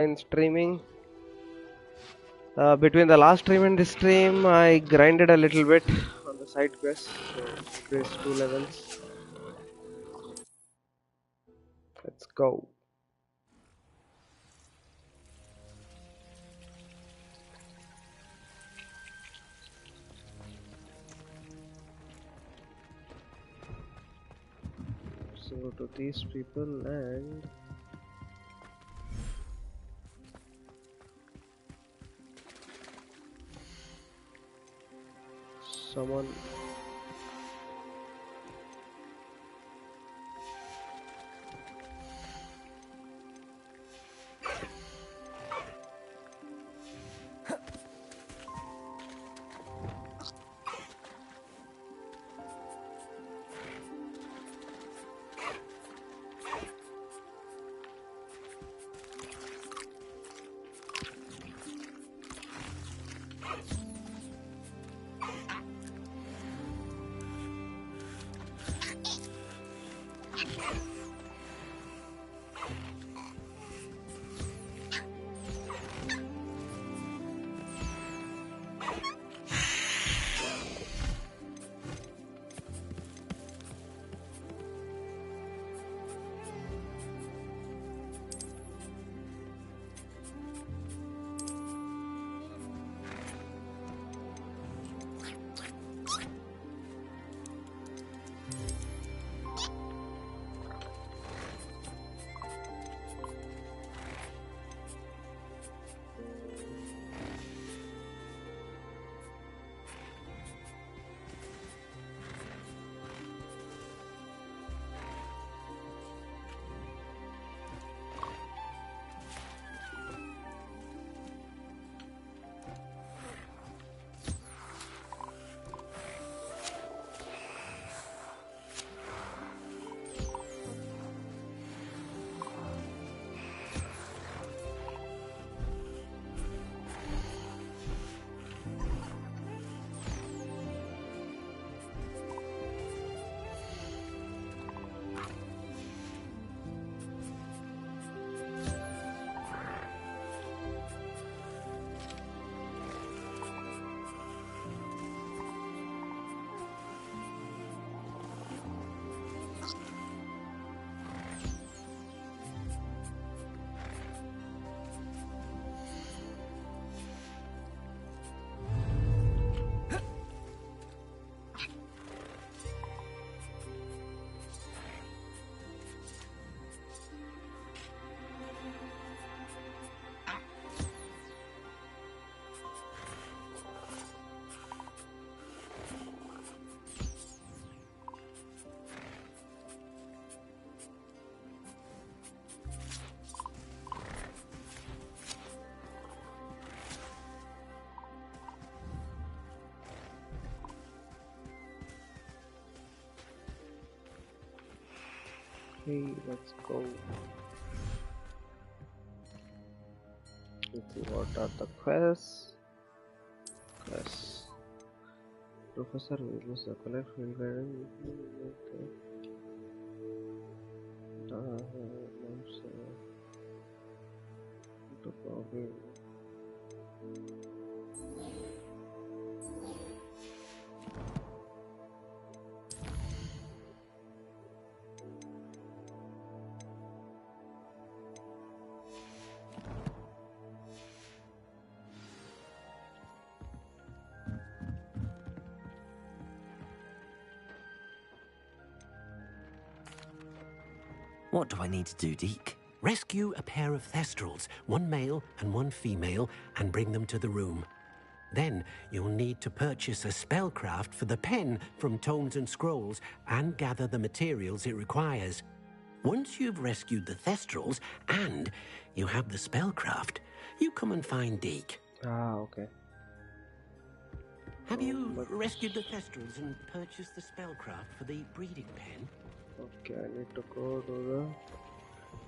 In streaming, between the last stream and this stream, I grinded a little bit on the side quest, so increased 2 levels. Let's go. So go to these people and summon. Okay, let's go. Let's see what are the quests. Professor Willis, the collect field guidance. What do I need to do, Deke? Rescue a pair of thestrals, one male and one female, and bring them to the room. Then you'll need to purchase a spellcraft for the pen from Tomes and Scrolls and gather the materials it requires. Once you've rescued the thestrals and you have the spellcraft, you come and find Deke. Ah, okay. Have you rescued the thestrals and purchased the spellcraft for the breeding pen? Okay, I need to go to the...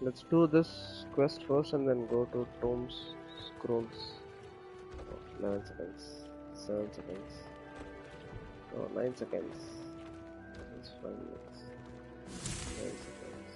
Let's do this quest first and then go to Tomes Scrolls. 11 seconds, 7 seconds, oh, 9 seconds, it's 5 minutes, 9 seconds.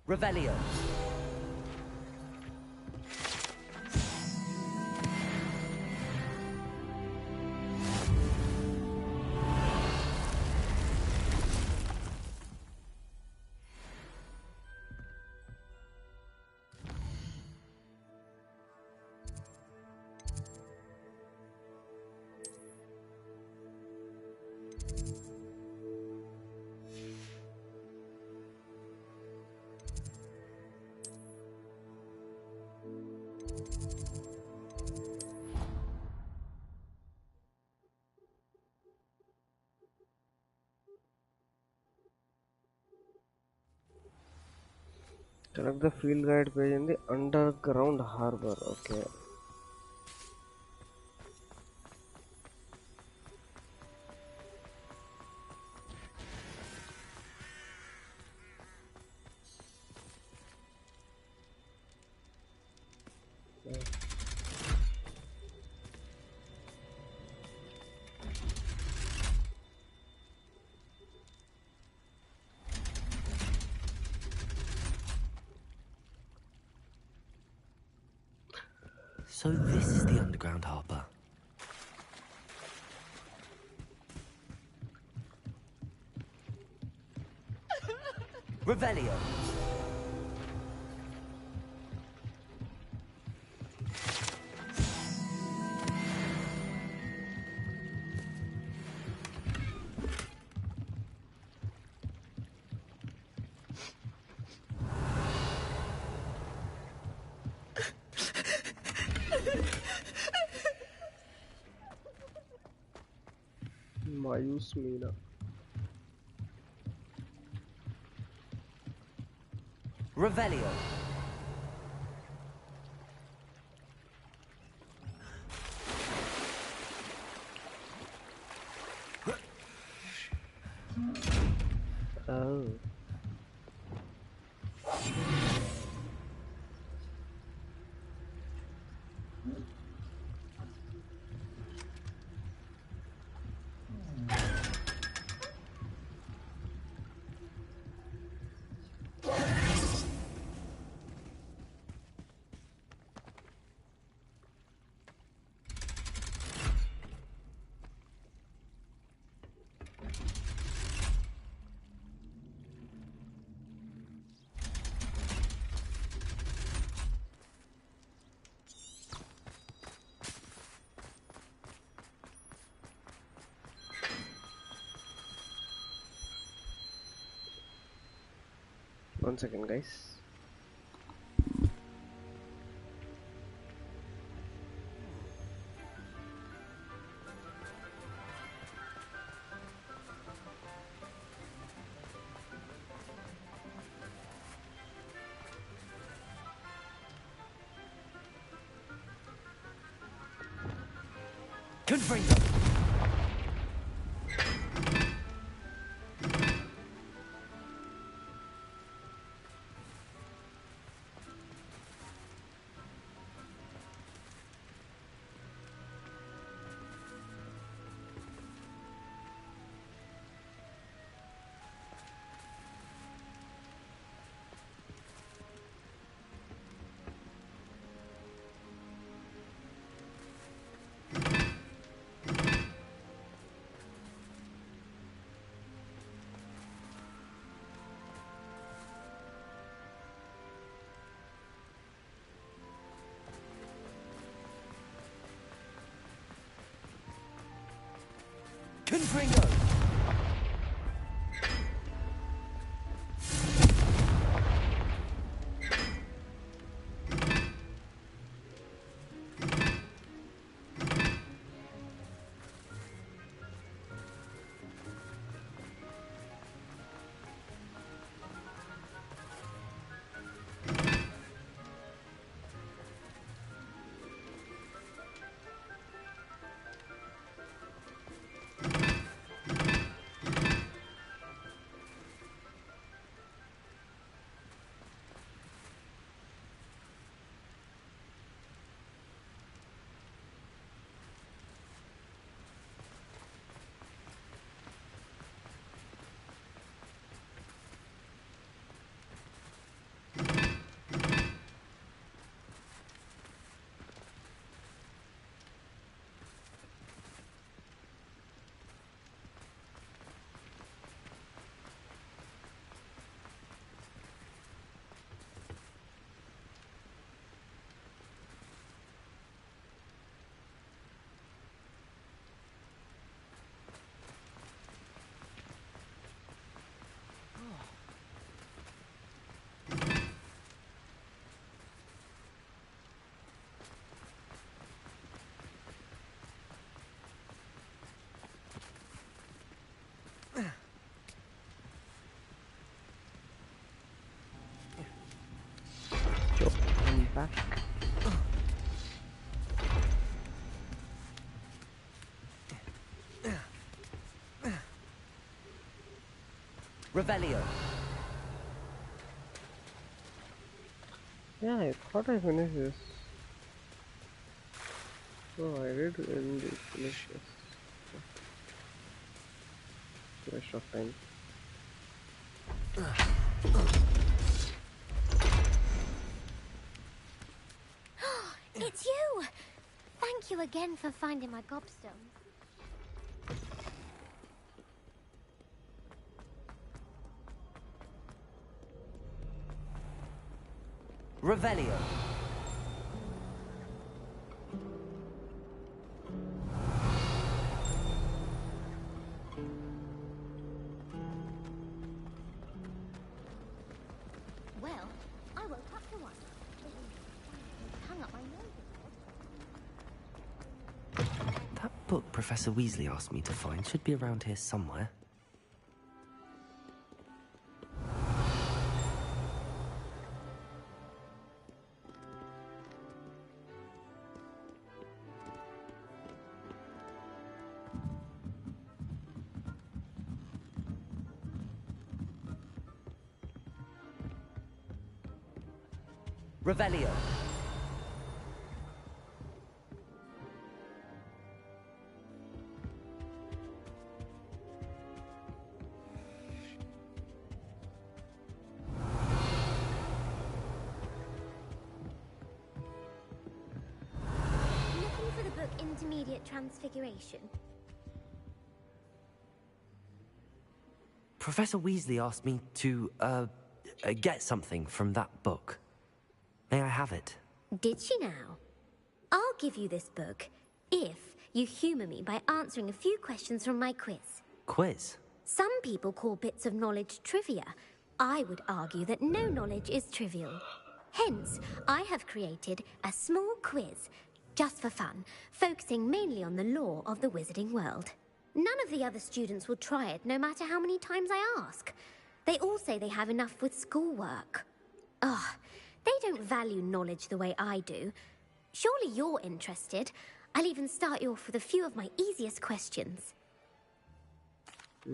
Revelio. Select the field guide page in the underground harbor. Okay. So this is the underground harbour. Revelio. मायूस Meena. Revelio. Oh. One second, guys. Confringo. Confringo. Sure, I'm back. Revelio. Yeah, I thought I finished this. Oh, I did indeed finish this. Waste of time. It's you! Thank you again for finding my gobstones. Revelio. Well, I woke up to one. Hung up my nose. That book Professor Weasley asked me to find should be around here somewhere. Revelio. Looking for the book Intermediate Transfiguration. Professor Weasley asked me to, get something from that book. May I have it? Did she now? I'll give you this book if you humour me by answering a few questions from my quiz. Quiz? Some people call bits of knowledge trivia. I would argue that no knowledge is trivial. Hence, I have created a small quiz, just for fun, focusing mainly on the lore of the wizarding world. None of the other students will try it, no matter how many times I ask. They all say they have enough with schoolwork. Ugh, they don't value knowledge the way I do. Surely you're interested. I'll even start you off with a few of my easiest questions.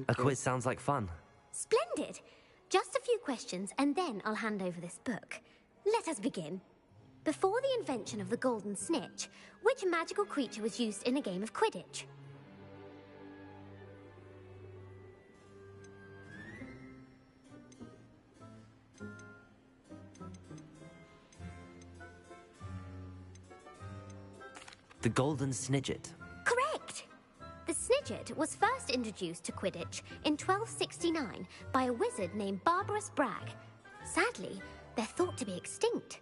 A quiz sounds like fun. Splendid! Just a few questions, and then I'll hand over this book. Let us begin. Before the invention of the golden snitch, which magical creature was used in a game of Quidditch? The Golden Snidget. Correct! The Snidget was first introduced to Quidditch in 1269 by a wizard named Barbarous Bragg. Sadly, they're thought to be extinct.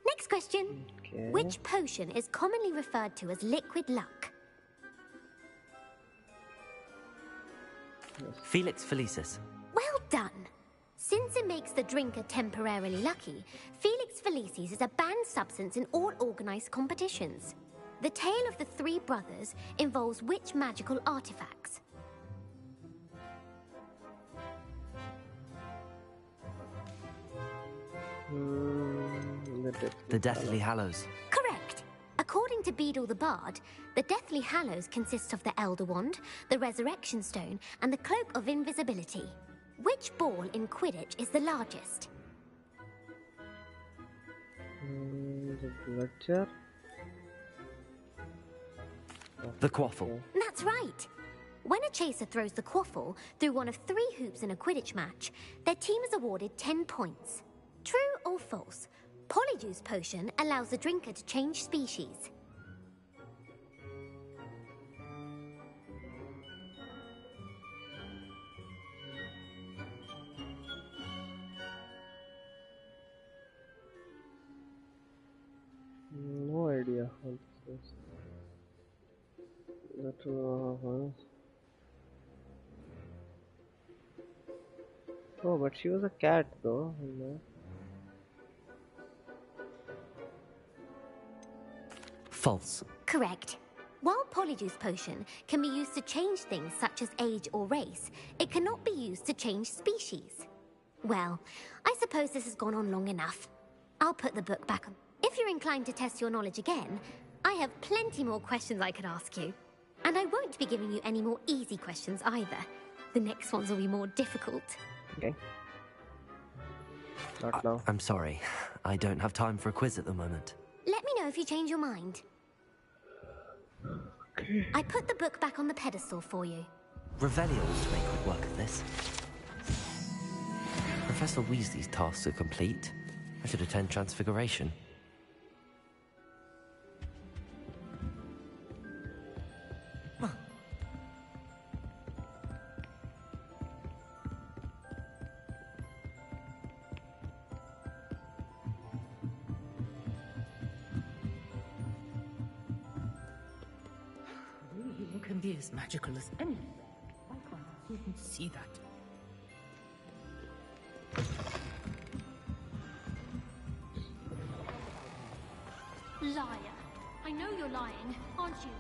Next question. Okay. Which potion is commonly referred to as liquid luck? Felix Felicis. Well done! Since it makes the drinker temporarily lucky, Felix Felicis is a banned substance in all organized competitions. The tale of the three brothers involves which magical artifacts? The Deathly Hallows. Correct! According to Beedle the Bard, the Deathly Hallows consist of the Elder Wand, the Resurrection Stone, and the Cloak of Invisibility. Which ball in Quidditch is the largest? The Bludger. The Quaffle. That's right! When a chaser throws the quaffle through one of 3 hoops in a Quidditch match, their team is awarded 10 points. True or false? Polyjuice potion allows the drinker to change species. No idea what this is. That Oh, but she was a cat though. False. Correct. While Polyjuice potion can be used to change things such as age or race, it cannot be used to change species. Well, I suppose this has gone on long enough. I'll put the book back on. If you're inclined to test your knowledge again, I have plenty more questions I could ask you. And I won't be giving you any more easy questions either. The next ones will be more difficult. Okay. Not now. I'm sorry. I don't have time for a quiz at the moment. Let me know if you change your mind. Okay. I put the book back on the pedestal for you. Revelio ought to make quick work of this. Professor Weasley's tasks are complete. I should attend Transfiguration. You can be as magical as anything. Why can't you see that? Liar. I know you're lying, aren't you?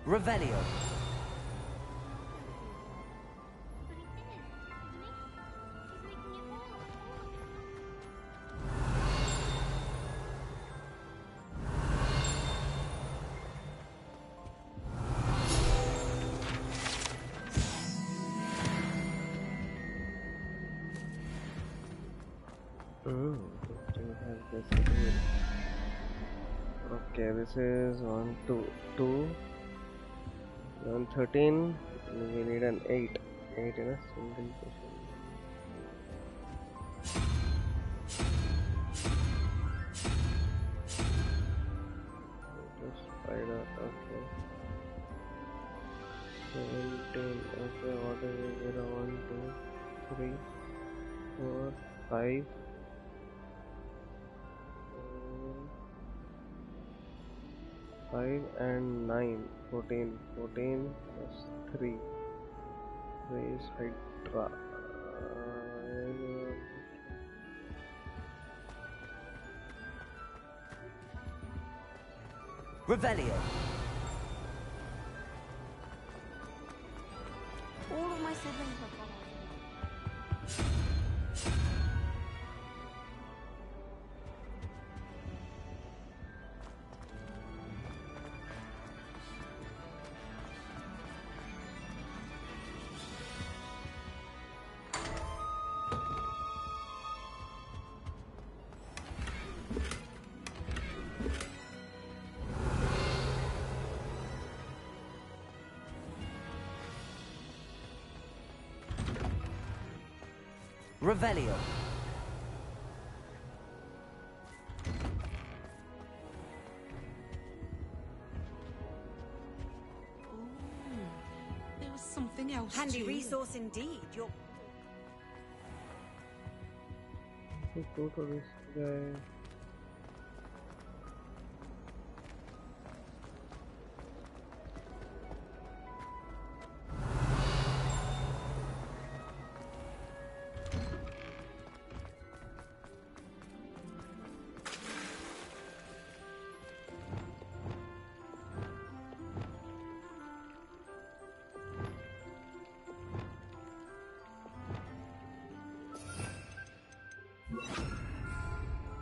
Revelio. But he is, isn't he? He's making it all up. Still has this here. Okay, this is 1, 2, 2, 1, 13. We need an 8. 8 in a single position. Spider, okay. 17, okay, what is it? 1, 2, 3, 4, 5. 5 and 9, 14, 14 plus 3. 3 is Hydra. Revelio. All of my siblings are following. Revelio. There was something else Handy too. resource indeed. You're... Let's go to this guy.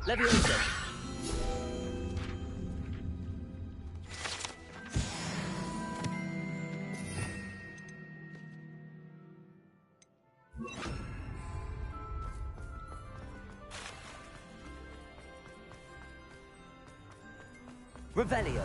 Leviosa. Revelio.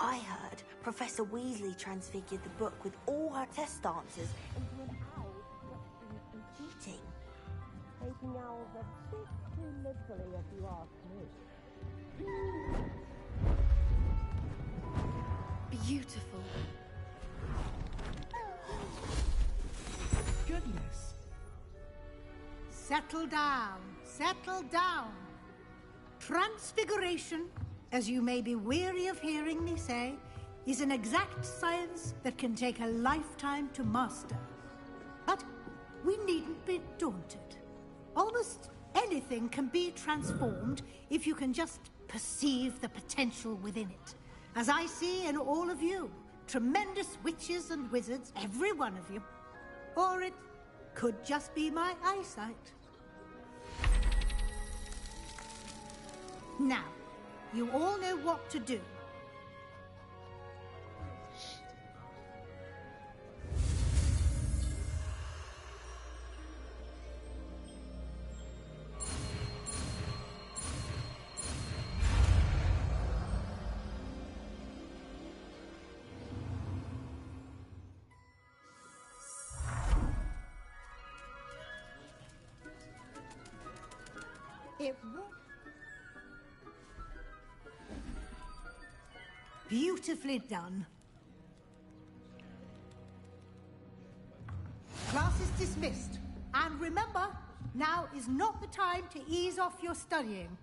I heard Professor Weasley transfigured the book with all her test answers into an owl questioning and cheating. Taking owls a bit too literally, if you ask me. Beautiful. Goodness. Settle down. Settle down. Transfiguration, as you may be weary of hearing me say, is an exact science that can take a lifetime to master. But we needn't be daunted. Almost anything can be transformed if you can just perceive the potential within it. As I see in all of you, tremendous witches and wizards, every one of you. Or it could just be my eyesight. Now, you all know what to do. It won't. Beautifully done. Class is dismissed. And remember, now is not the time to ease off your studying.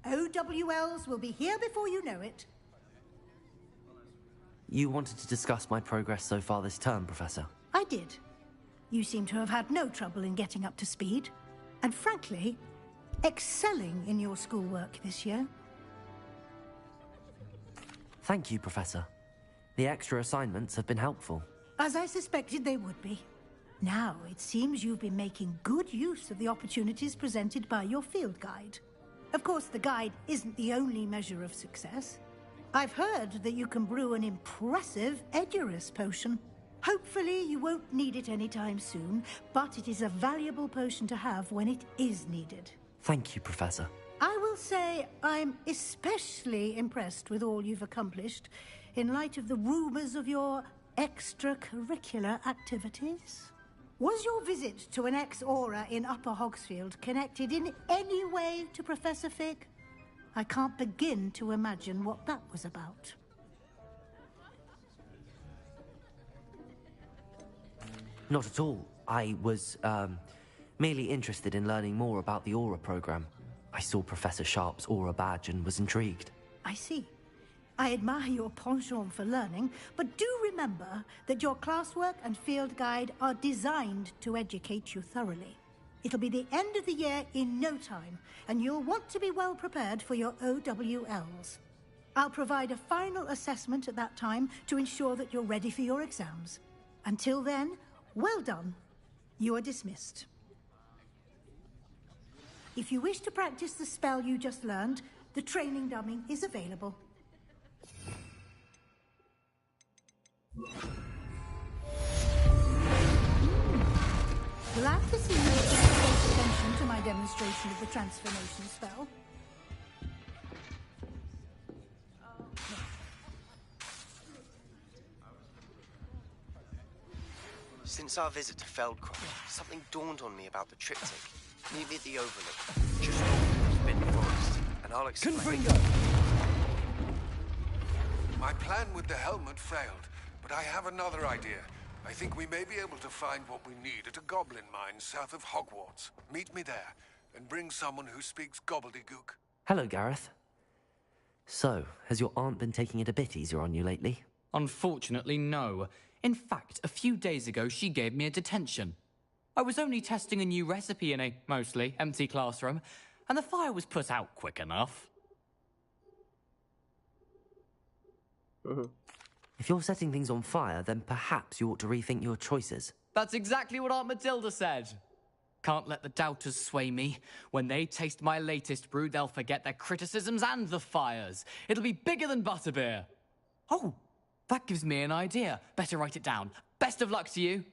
OWLs will be here before you know it. You wanted to discuss my progress so far this term, Professor. I did. You seem to have had no trouble in getting up to speed. And frankly, excelling in your schoolwork this year. Thank you, Professor. The extra assignments have been helpful. As I suspected they would be. Now, it seems you've been making good use of the opportunities presented by your field guide. Of course, the guide isn't the only measure of success. I've heard that you can brew an impressive Edurus potion. Hopefully, you won't need it anytime soon, but it is a valuable potion to have when it is needed. Thank you, Professor. I will say I'm especially impressed with all you've accomplished in light of the rumors of your extracurricular activities. Was your visit to an ex-aura in Upper Hogsfield connected in any way to Professor Fig? I can't begin to imagine what that was about. Not at all. I was, merely interested in learning more about the Aura program. I saw Professor Sharp's Aura badge and was intrigued. I see. I admire your penchant for learning, but do remember that your classwork and field guide are designed to educate you thoroughly. It'll be the end of the year in no time, and you'll want to be well prepared for your OWLs. I'll provide a final assessment at that time to ensure that you're ready for your exams. Until then, well done. You are dismissed. If you wish to practice the spell you just learned, the training dummy is available. Glad to see you paying close attention to my demonstration of the transformation spell. Since our visit to Feldcroft, something dawned on me about the triptych. Meet me at the Overlook, just north of the Forbidden Forest, and I'll explain. Confringo! My plan with the helmet failed, but I have another idea. I think we may be able to find what we need at a goblin mine south of Hogwarts. Meet me there, and bring someone who speaks gobbledygook. Hello, Gareth. So, has your aunt been taking it a bit easier on you lately? Unfortunately, no. In fact, a few days ago, she gave me a detention. I was only testing a new recipe in a mostly empty classroom, and the fire was put out quick enough. If you're setting things on fire, then perhaps you ought to rethink your choices. That's exactly what Aunt Matilda said. Can't let the doubters sway me. When they taste my latest brew, they'll forget their criticisms and the fires. It'll be bigger than butterbeer. Oh, that gives me an idea. Better write it down. Best of luck to you.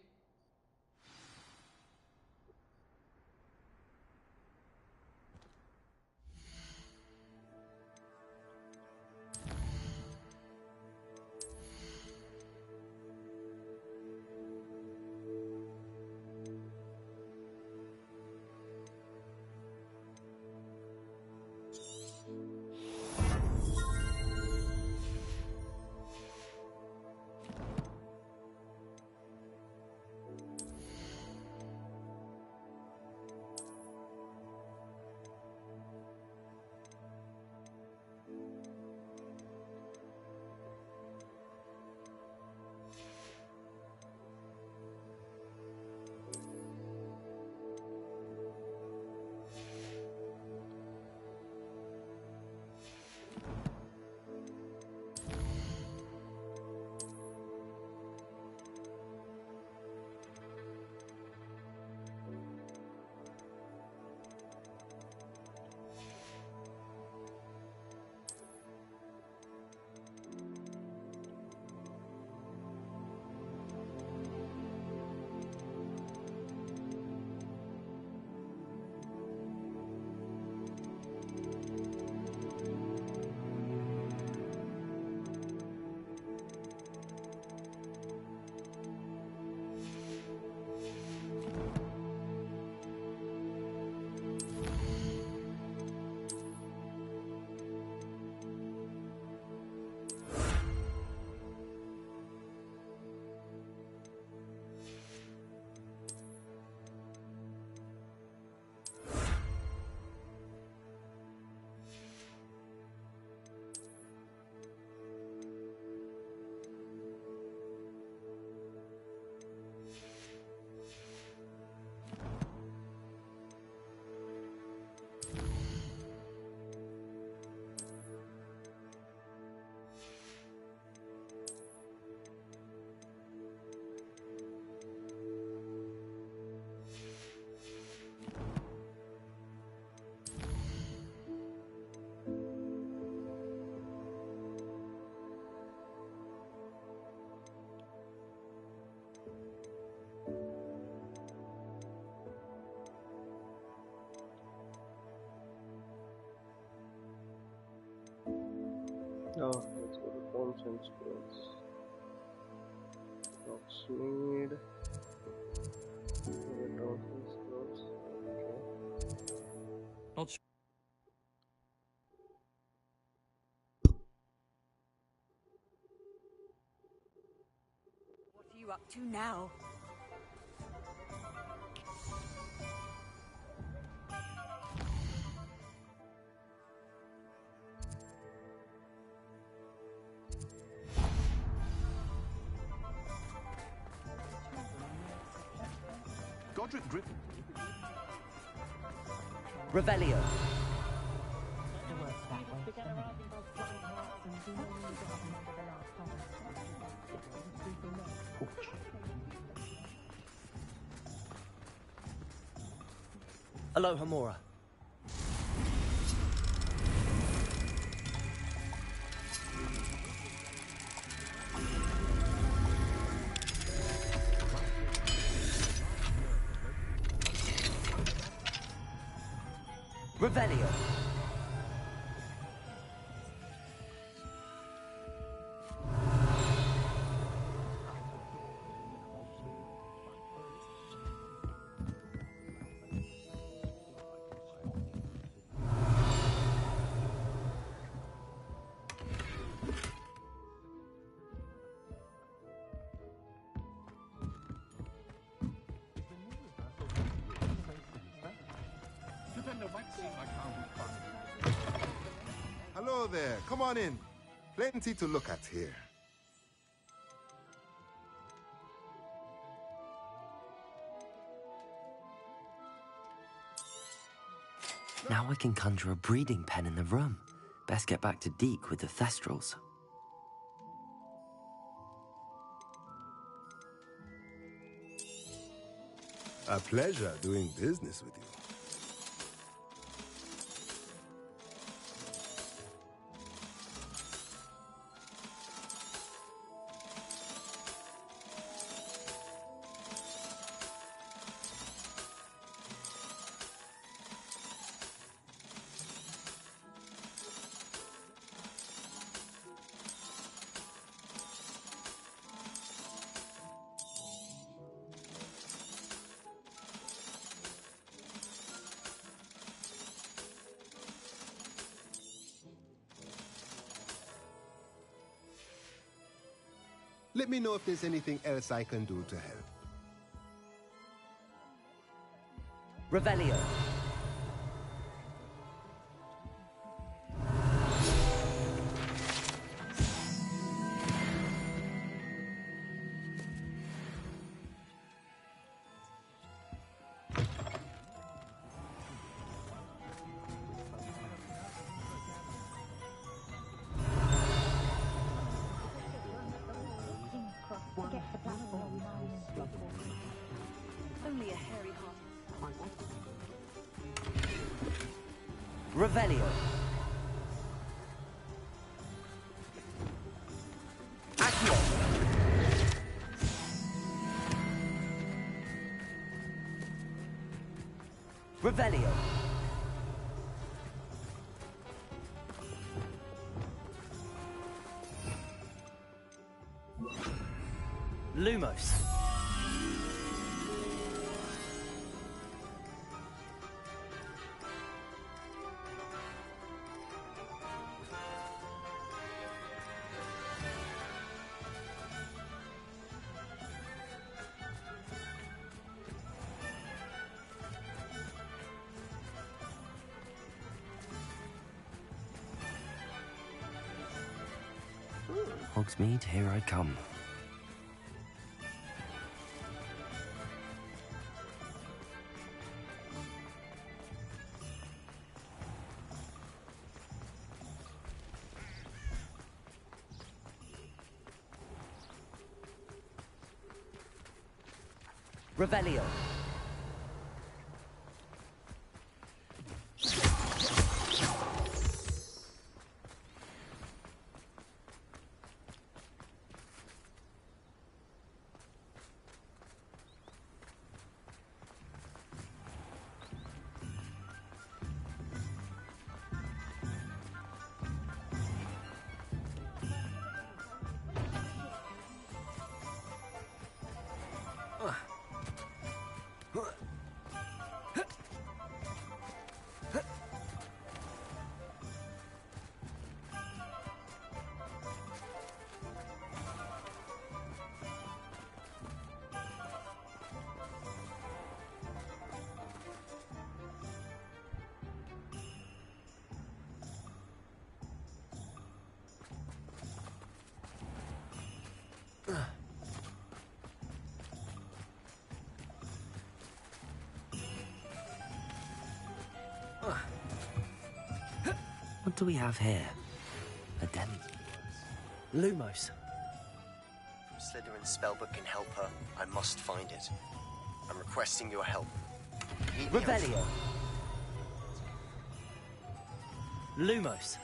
Oh, let's go to Tomes and Scrolls. Hogsmeade. Tomes and Scrolls. Okay. Not sure. What are you up to now? Godric Griffin. Revelio. Aloha Mora. Revelio. Hello there. Come on in. Plenty to look at here. Now I can conjure a breeding pen in the room. Best get back to Deke with the Thestrals. A pleasure doing business with you. Let me know if there's anything else I can do to help. Revelio. Only a hairy heart. Revelio. Accio. Revelio. Lumos. Hogsmeade, here I come. Revelio. What do we have here? A den. Lumos. If Slytherin's spellbook can help her, I must find it. I'm requesting your help. Meet me Revelio. Lumos.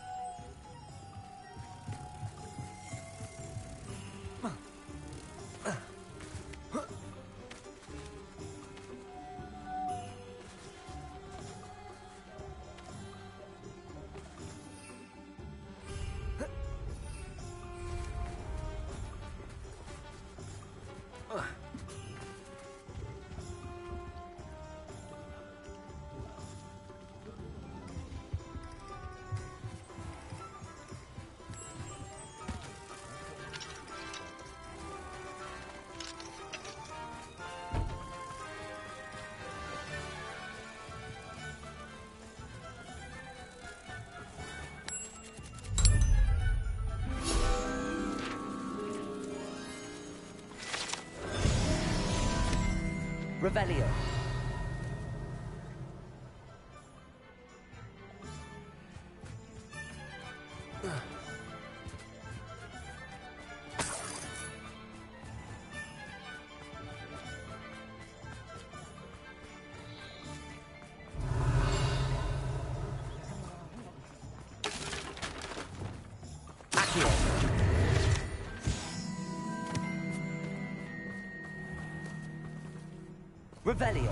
Revelio. Revelio.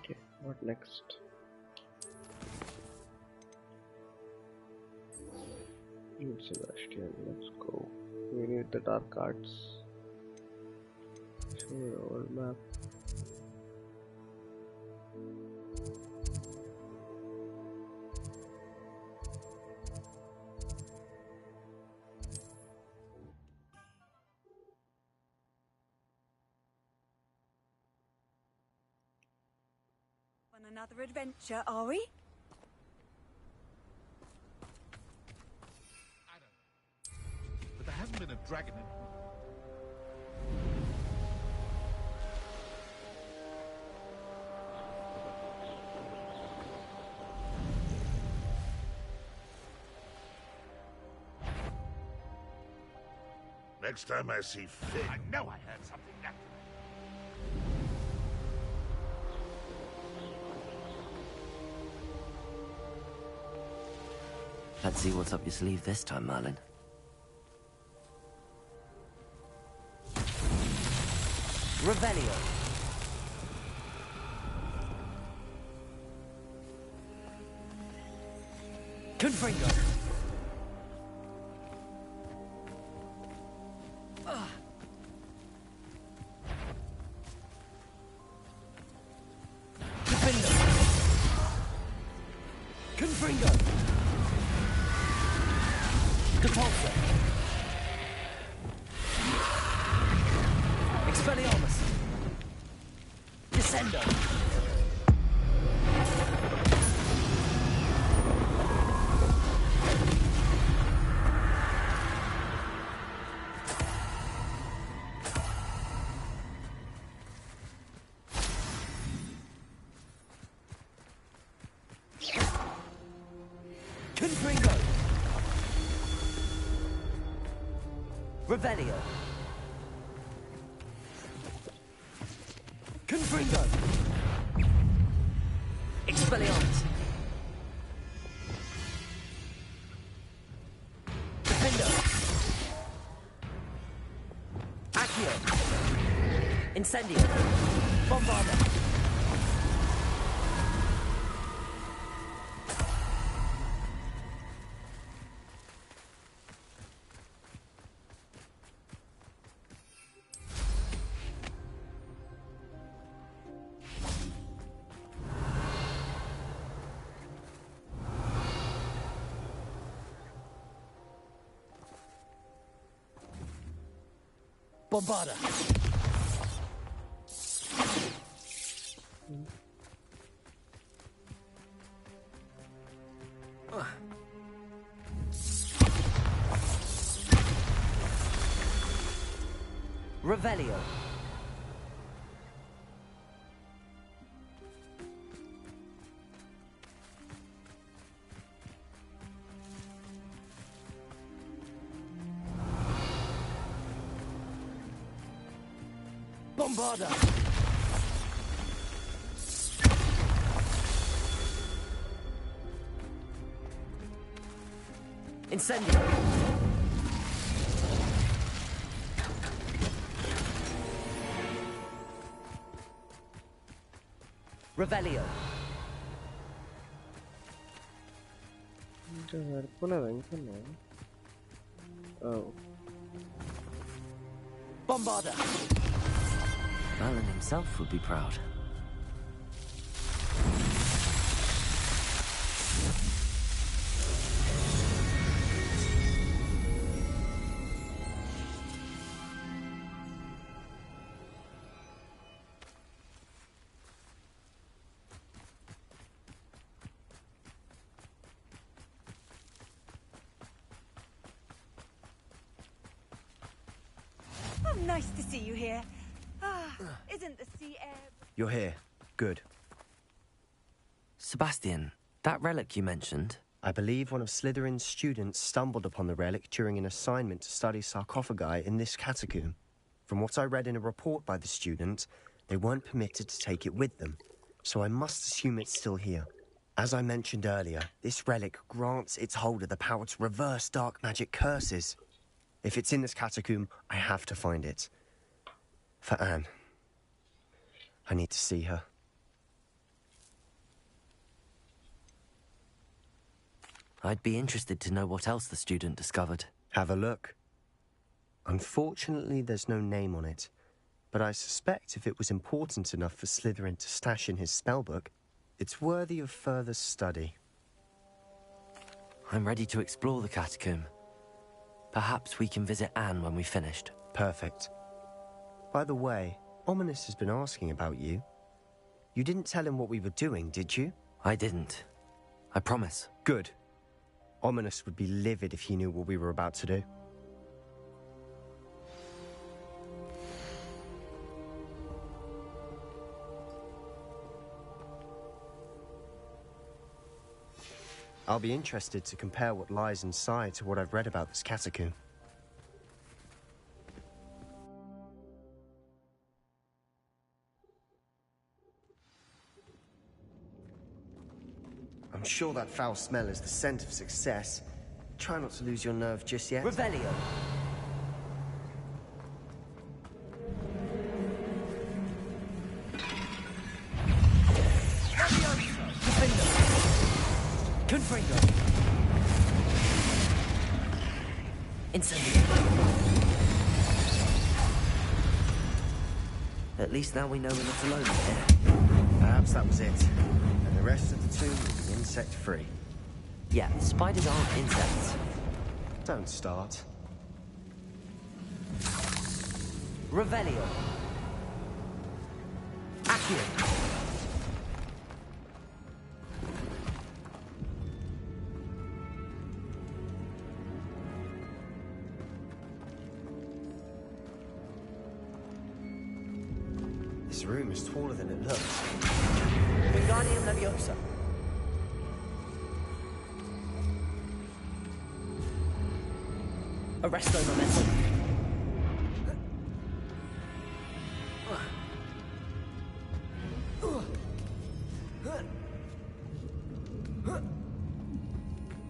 Okay, what next? Sebastian, let's go. We need the dark cards. Show your old map. On another adventure, are we? But there hasn't been a dragon in... Next time I see Finn... I know I heard something that... Let's see what's up your sleeve this time, Merlin. Revelio. Confringo. Confringo. Depulso. Expelliarmus. Descendo. Confringo. Revelio. Confringo. Expelliarmus. Defendo. Accio. Incendio. Bombarda. Bombarda. Revelio. Bombarda. Incendio. Revelio. Oh. Bombarda. Merlin himself would be proud. Nice to see you here. Ah, isn't the sea air... You're here. Good. Sebastian, that relic you mentioned... I believe one of Slytherin's students stumbled upon the relic during an assignment to study sarcophagi in this catacomb. From what I read in a report by the student, they weren't permitted to take it with them, so I must assume it's still here. As I mentioned earlier, this relic grants its holder the power to reverse dark magic curses. If it's in this catacomb, I have to find it. For Anne. I need to see her. I'd be interested to know what else the student discovered. Have a look. Unfortunately, there's no name on it, but I suspect if it was important enough for Slytherin to stash in his spellbook, it's worthy of further study. I'm ready to explore the catacomb. Perhaps we can visit Anne when we've finished. Perfect. By the way, Ominous has been asking about you. You didn't tell him what we were doing, did you? I didn't. I promise. Good. Ominous would be livid if he knew what we were about to do. I'll be interested to compare what lies inside to what I've read about this catacomb. I'm sure that foul smell is the scent of success. Try not to lose your nerve just yet. Revelio! Confringo! Incendio! At least now we know we're not alone here. Perhaps that was it. And the rest of the tomb will be insect-free. Yeah, spiders aren't insects. Don't start. Revelio. Accio. This room is taller than it looks. Wingardium Leviosa. Arresto Momentum.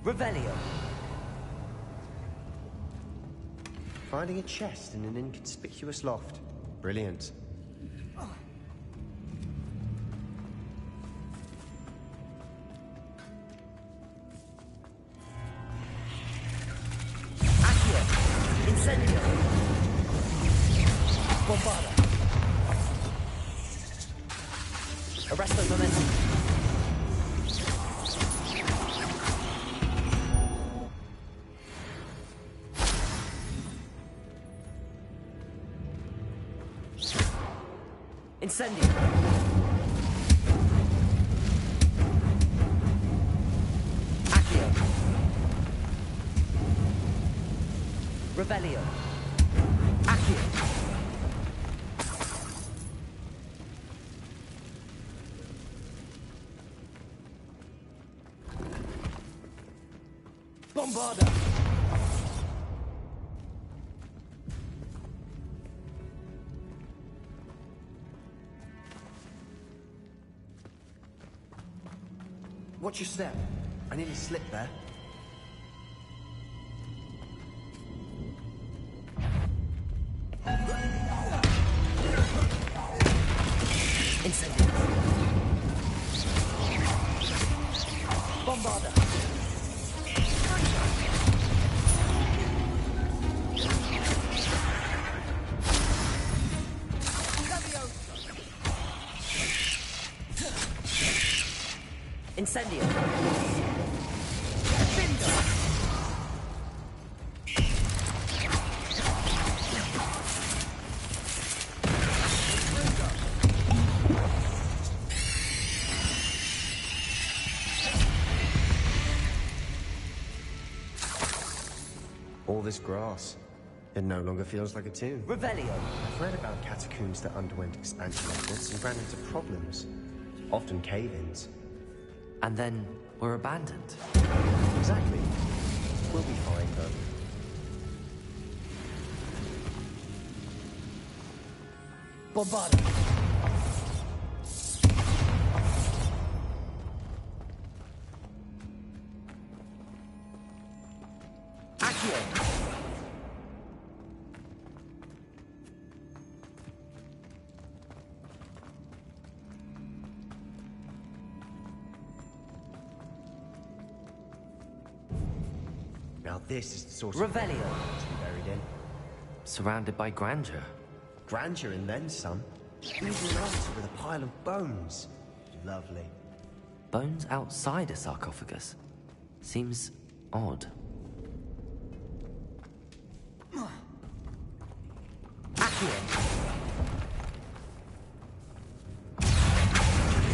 Revelio. Finding a chest in an inconspicuous loft. Brilliant. Incendio! Bombarda! Arresto Momentum! Incendio! Accio! Revelio! Accio! Bombarda! Watch your step. I nearly slipped there. Incendio! Bombarda! Incendio! All this grass. It no longer feels like a tomb. Revelio. I've read about catacombs that underwent expansion efforts and ran into problems. Often cave-ins. And then were abandoned. Exactly. We'll be fine, though. Bombarda. Now this is the source Revelio. of to be buried in. Surrounded by grandeur. Grandeur and then some. Even an altar with a pile of bones. Lovely. Bones outside a sarcophagus. Seems odd. Accio.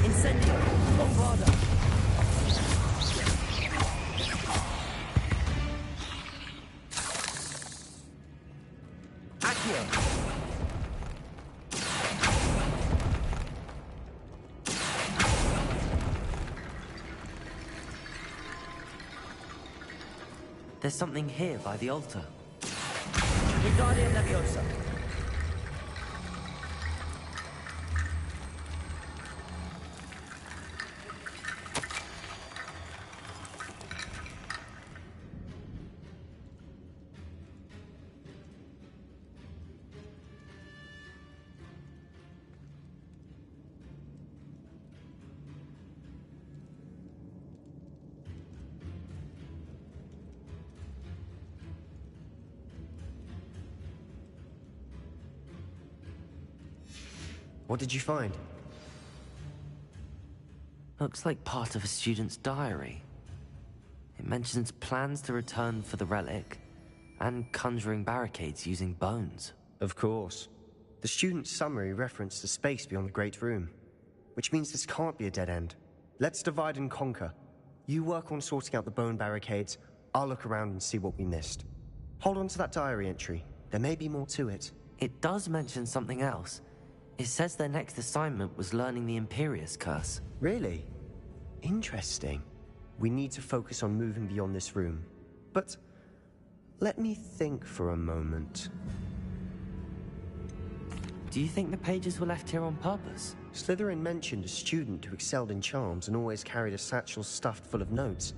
Incendio. Bombarda. Accio. There's something here by the altar. Wingardium Leviosa. What did you find? Looks like part of a student's diary. It mentions plans to return for the relic and conjuring barricades using bones. Of course. The student's summary referenced a space beyond the Great Room, which means this can't be a dead end. Let's divide and conquer. You work on sorting out the bone barricades, I'll look around and see what we missed. Hold on to that diary entry. There may be more to it. It does mention something else. It says their next assignment was learning the Imperius Curse. Really? Interesting. We need to focus on moving beyond this room. But let me think for a moment. Do you think the pages were left here on purpose? Slytherin mentioned a student who excelled in charms and always carried a satchel stuffed full of notes.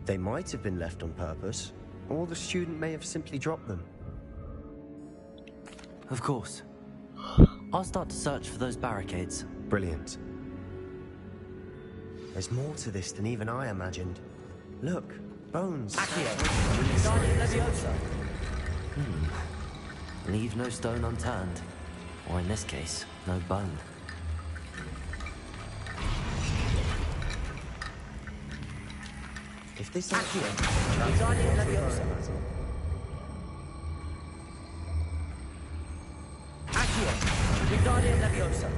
They might have been left on purpose, or the student may have simply dropped them. Of course. I'll start to search for those barricades. Brilliant. There's more to this than even I imagined. Look, bones. Accio. Wingardium Leviosa. Leave no stone unturned. Or in this case, no bone. If this Accio. Wingardium Leviosa. Accio. Wingardium Leviosa.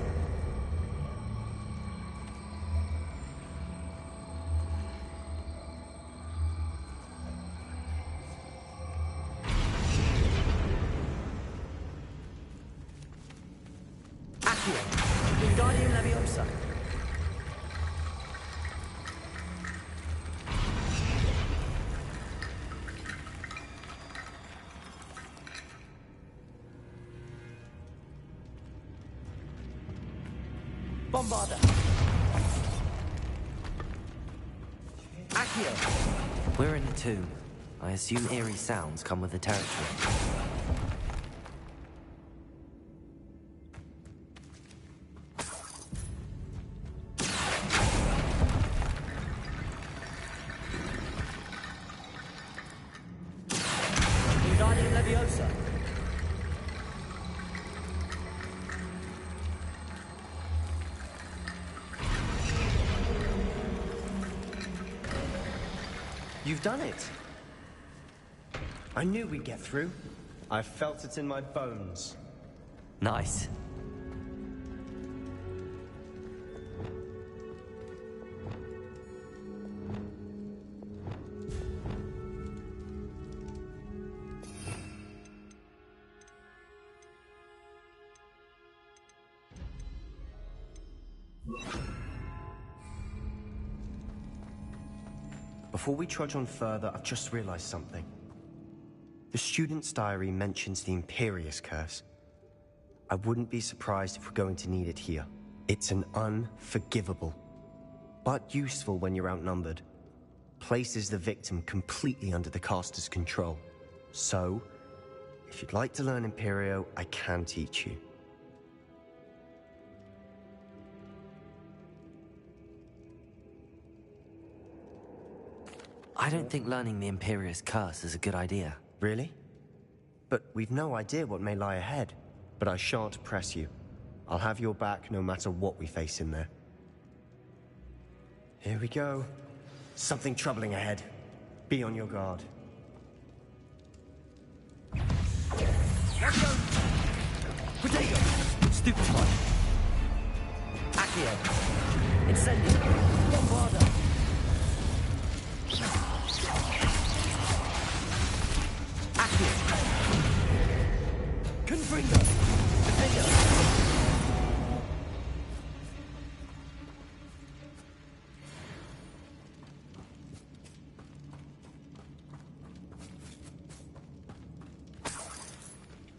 Accio. Wingardium Leviosa. Bombarda. Accio. We're in the tomb. I assume eerie sounds come with the territory. Wingardium Leviosa. You've done it. I knew we'd get through. I felt it in my bones. Nice. Before we trudge on further, I've just realized something. The student's diary mentions the Imperious Curse. I wouldn't be surprised if we're going to need it here. It's an unforgivable, but useful when you're outnumbered. Places the victim completely under the caster's control. So, if you'd like to learn Imperio, I can teach you. I don't think learning the Imperious Curse is a good idea. Really? But we've no idea what may lie ahead. But I shan't press you. I'll have your back no matter what we face in there. Here we go. Something troubling ahead. Be on your guard. Let's go! Protego! Stupefy! Accio! Incendio! Bombarda! Accio! Confringo! Defender!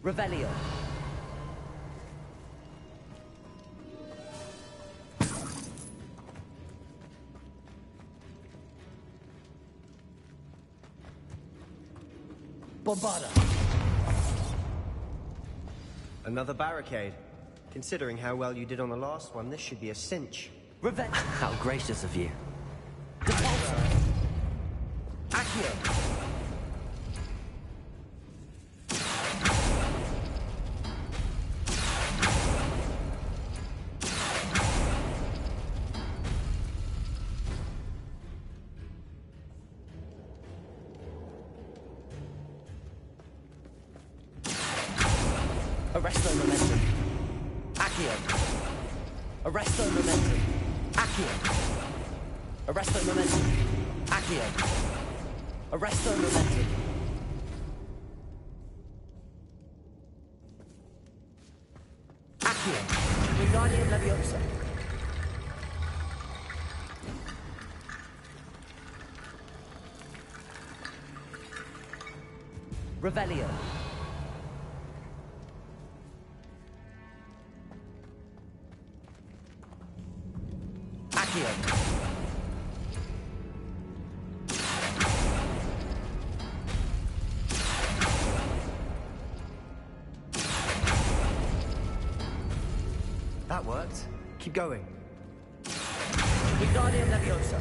Revelio. Bombarda. Another barricade. Considering how well you did on the last one, this should be a cinch. Revenge. How gracious of you. Depulso. Accio. Arresto momentum. Accio. Arresto momentum. Accio. Arresto momentum. Accio. Arresto momentum. Accio. Wingardium Leviosa. Revelio. Accio. That worked. Keep going. Wingardium Leviosa.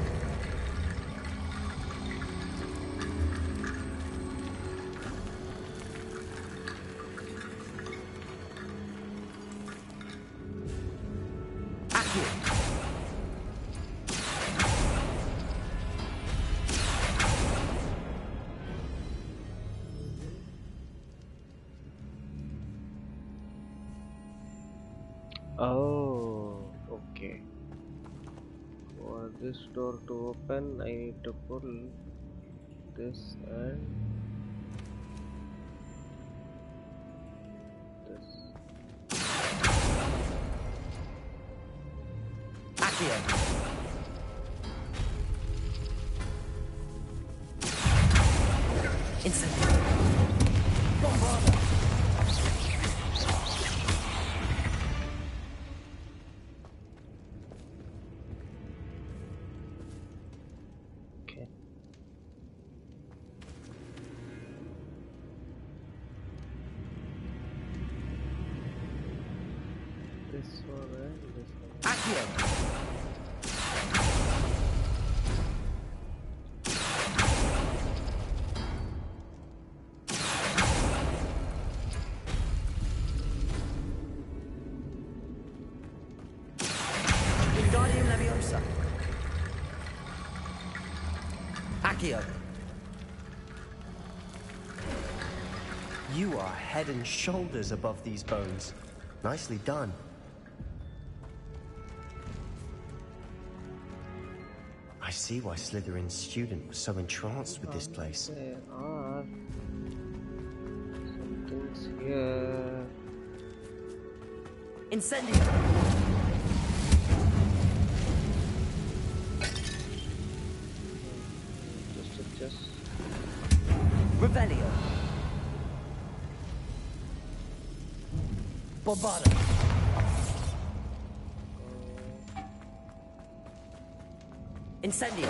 Accio. Oh, okay. For this door to open, I need to pull this and this. Accio. Incendio. Bombarda. Okay. This one and this one. Accio. Wingardium Leviosa. Accio. You are head and shoulders above these bones. Nicely done. I see why Slytherin's student was so entranced with this place. There are some things here. Incendio. Bombarda. Incendio.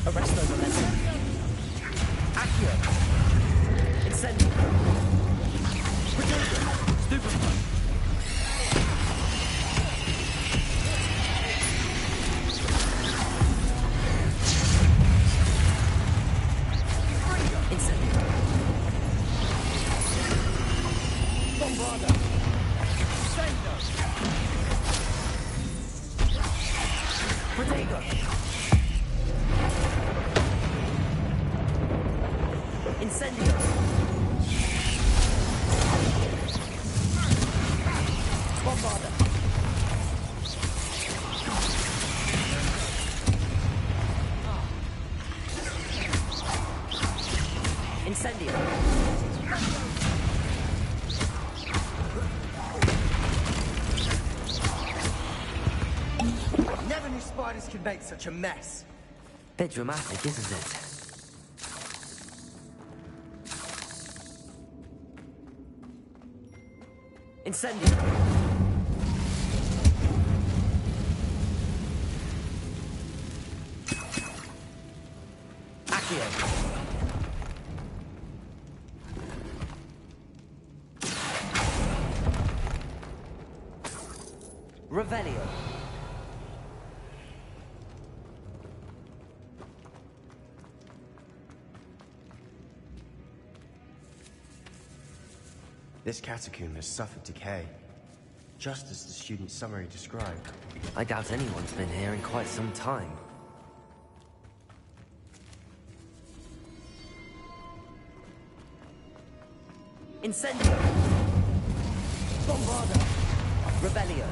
Arresto momentum. Accio. Incendio. Protego. Stupefy. Incendio. Bombarda. Sendo. Protego. Incendio. Bombarda. Incendio. Never knew spiders could make such a mess. Bit dramatic, isn't it? Incendio. Accio. Revelio. This catacomb has suffered decay, just as the student summary described. I doubt anyone's been here in quite some time. Incendio. Bombarda. Rebellion.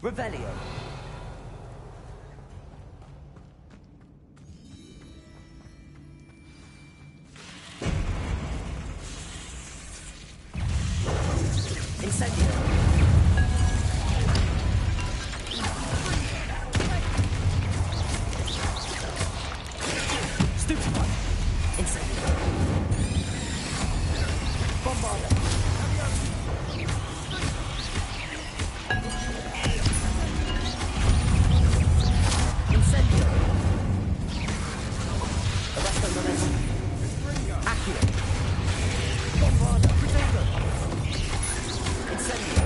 Revelio. Incendio. Stupefy. Incendio. Bombarda. Incendio. Arresto momentum. Accio. Bombarda. Protego. Incendio.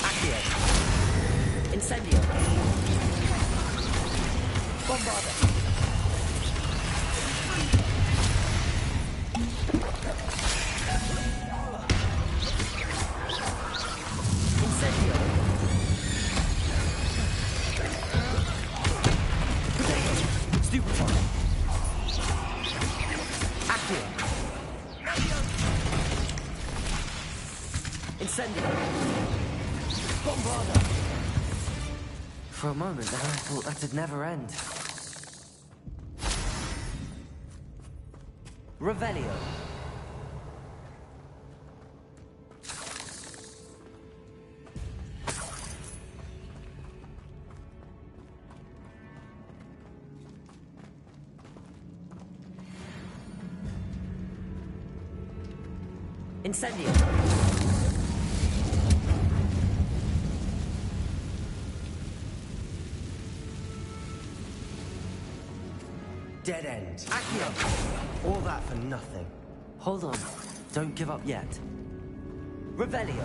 Accio. Incendio. Bombarda. Incendio. Stupefy. Accio. Incendio. Bombarda. For a moment there, I thought that'd never end. Revelio. Incendio. Dead end. Accio. All that for nothing. Hold on. Don't give up yet. Revelio.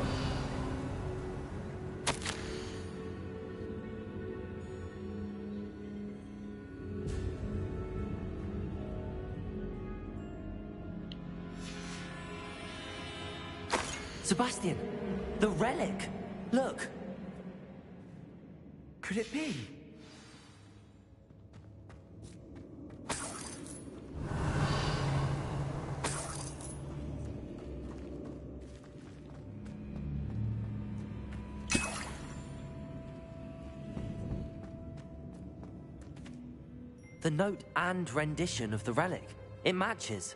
Sebastian, the relic. Look! Could it be? The note and rendition of the relic. It matches.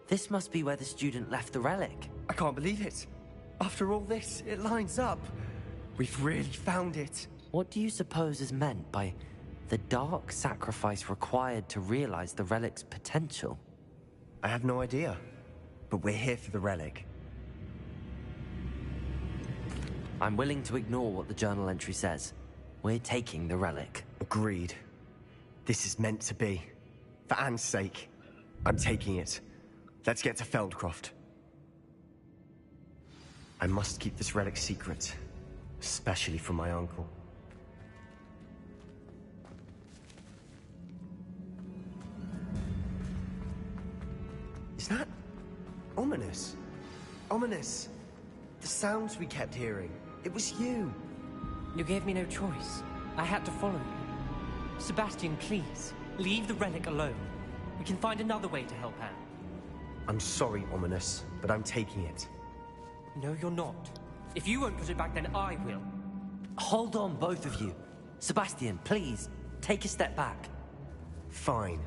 This must be where the student left the relic. I can't believe it. After all this, it lines up. We've really found it. What do you suppose is meant by the dark sacrifice required to realize the relic's potential? I have no idea. But we're here for the relic. I'm willing to ignore what the journal entry says. We're taking the relic. Agreed. This is meant to be. For Anne's sake, I'm taking it. Let's get to Feldcroft. I must keep this relic secret, especially from my uncle. Is that ominous? Ominous! The sounds we kept hearing. It was you. You gave me no choice. I had to follow you. Sebastian, please, leave the relic alone. We can find another way to help Anne. I'm sorry, Ominous, but I'm taking it. No, you're not. If you won't put it back, then I will. Hold on, both of you. Sebastian, please, take a step back. Fine,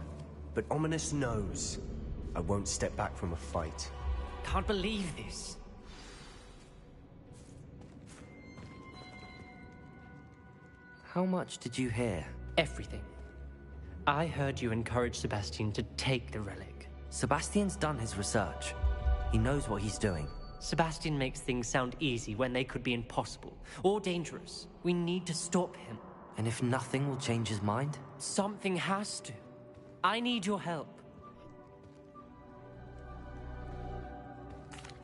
but Ominous knows I won't step back from a fight. Can't believe this. How much did you hear? Everything. I heard you encourage Sebastian to take the relic. Sebastian's done his research. He knows what he's doing. Sebastian makes things sound easy when they could be impossible or dangerous. We need to stop him. And if nothing will change his mind? Something has to. I need your help.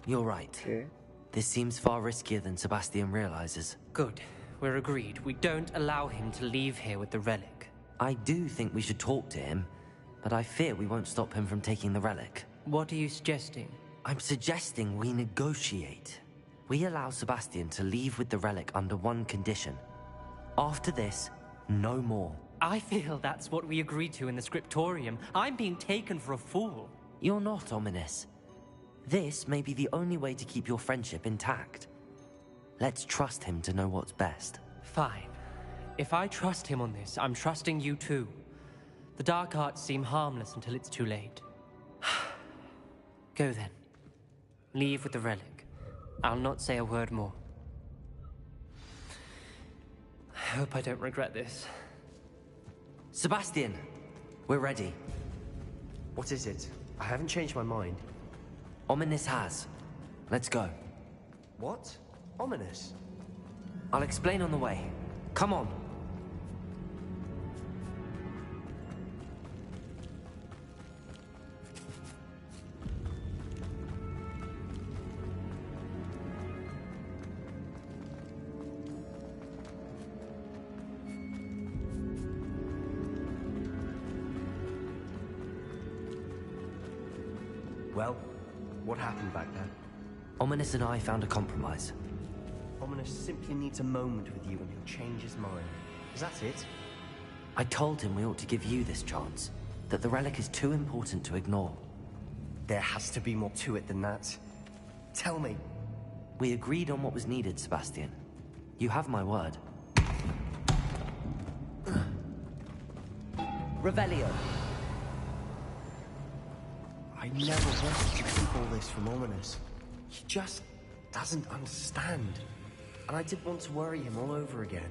You're right. Okay. This seems far riskier than Sebastian realizes. Good. We're agreed. We don't allow him to leave here with the relic. I do think we should talk to him, but I fear we won't stop him from taking the relic. What are you suggesting? I'm suggesting we negotiate. We allow Sebastian to leave with the relic under one condition. After this, no more. I feel that's what we agreed to in the scriptorium. I'm being taken for a fool. You're not, Ominous. This may be the only way to keep your friendship intact. Let's trust him to know what's best. Fine. If I trust him on this, I'm trusting you too. The dark arts seem harmless until it's too late. Go then. Leave with the relic. I'll not say a word more. I hope I don't regret this. Sebastian, we're ready. What is it? I haven't changed my mind. Ominous has. Let's go. What? Ominous? I'll explain on the way. Come on. Well, what happened back there? Ominous and I found a compromise. Ominous simply needs a moment with you and he'll change his mind. Is that it? I told him we ought to give you this chance, that the relic is too important to ignore. There has to be more to it than that. Tell me. We agreed on what was needed, Sebastian. You have my word. Revelio. I never wanted to keep all this from Ominous. He just doesn't understand. And I didn't want to worry him all over again.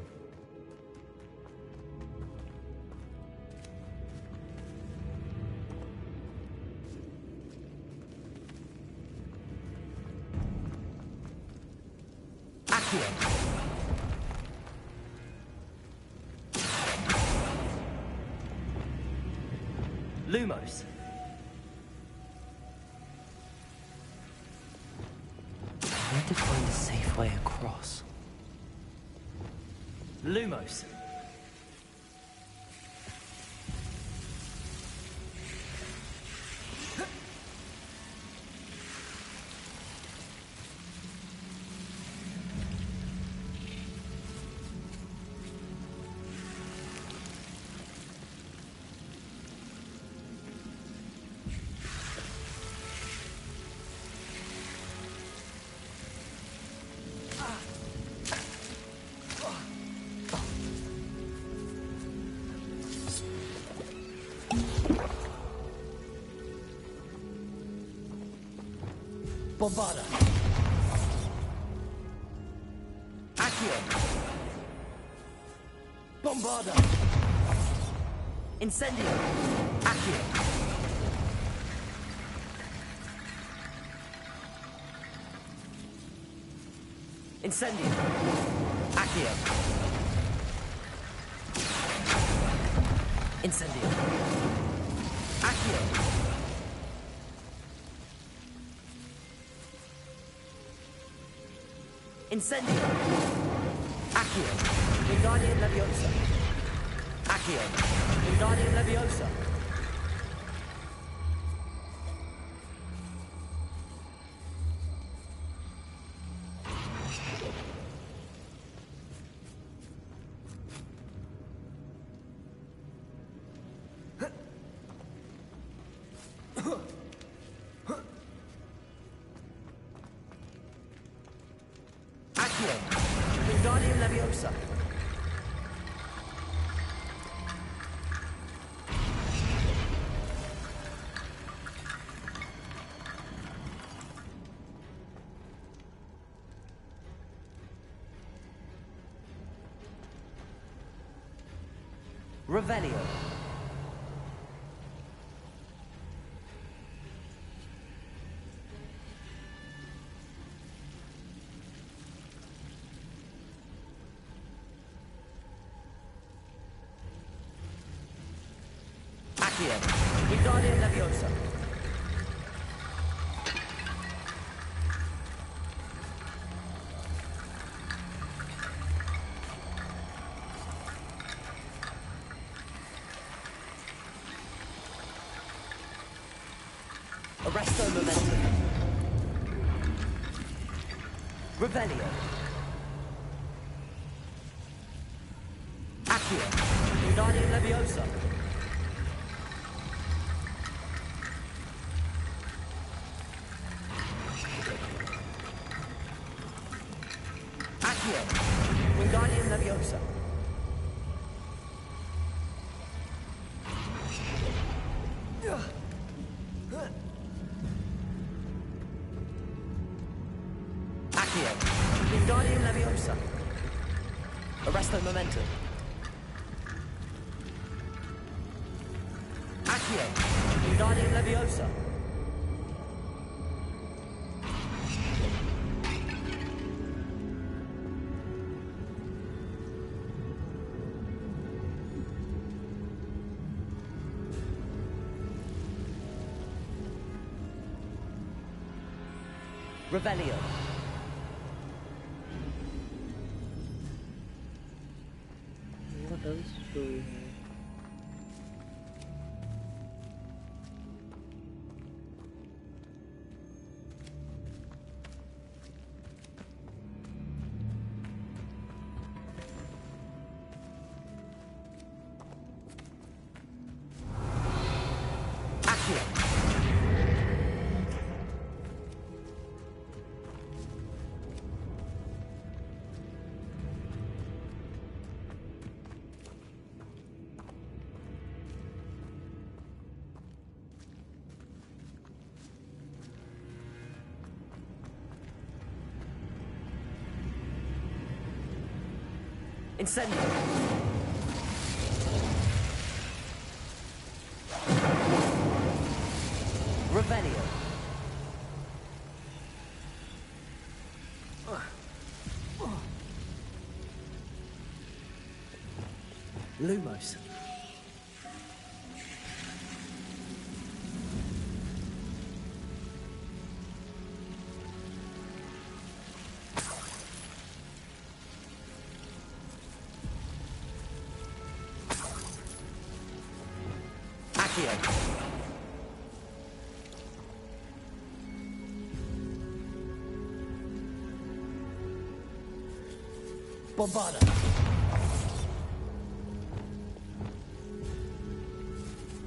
Accio. Lumos. I need to find a safe way across. Lumos. Bombarda. Accio. Bombarda. Incendio. Accio. Incendio. Accio. Incendio. Accio. Incendio. Accio. Wingardium Leviosa. Accio. Wingardium Leviosa. Accio. Wingardium Leviosa. Revelio. Accio. Wingardium Leviosa. Arresto Momentum. Revelio. Accio. Wingardium Leviosa. Accio. Wingardium Leviosa. Accio. Wingardium Leviosa. Arresto Momentum. Accio. Wingardium Leviosa. Revelio. What else do we have? Accio. Incendio. Revelio. Lumos. Accio. Bombarda.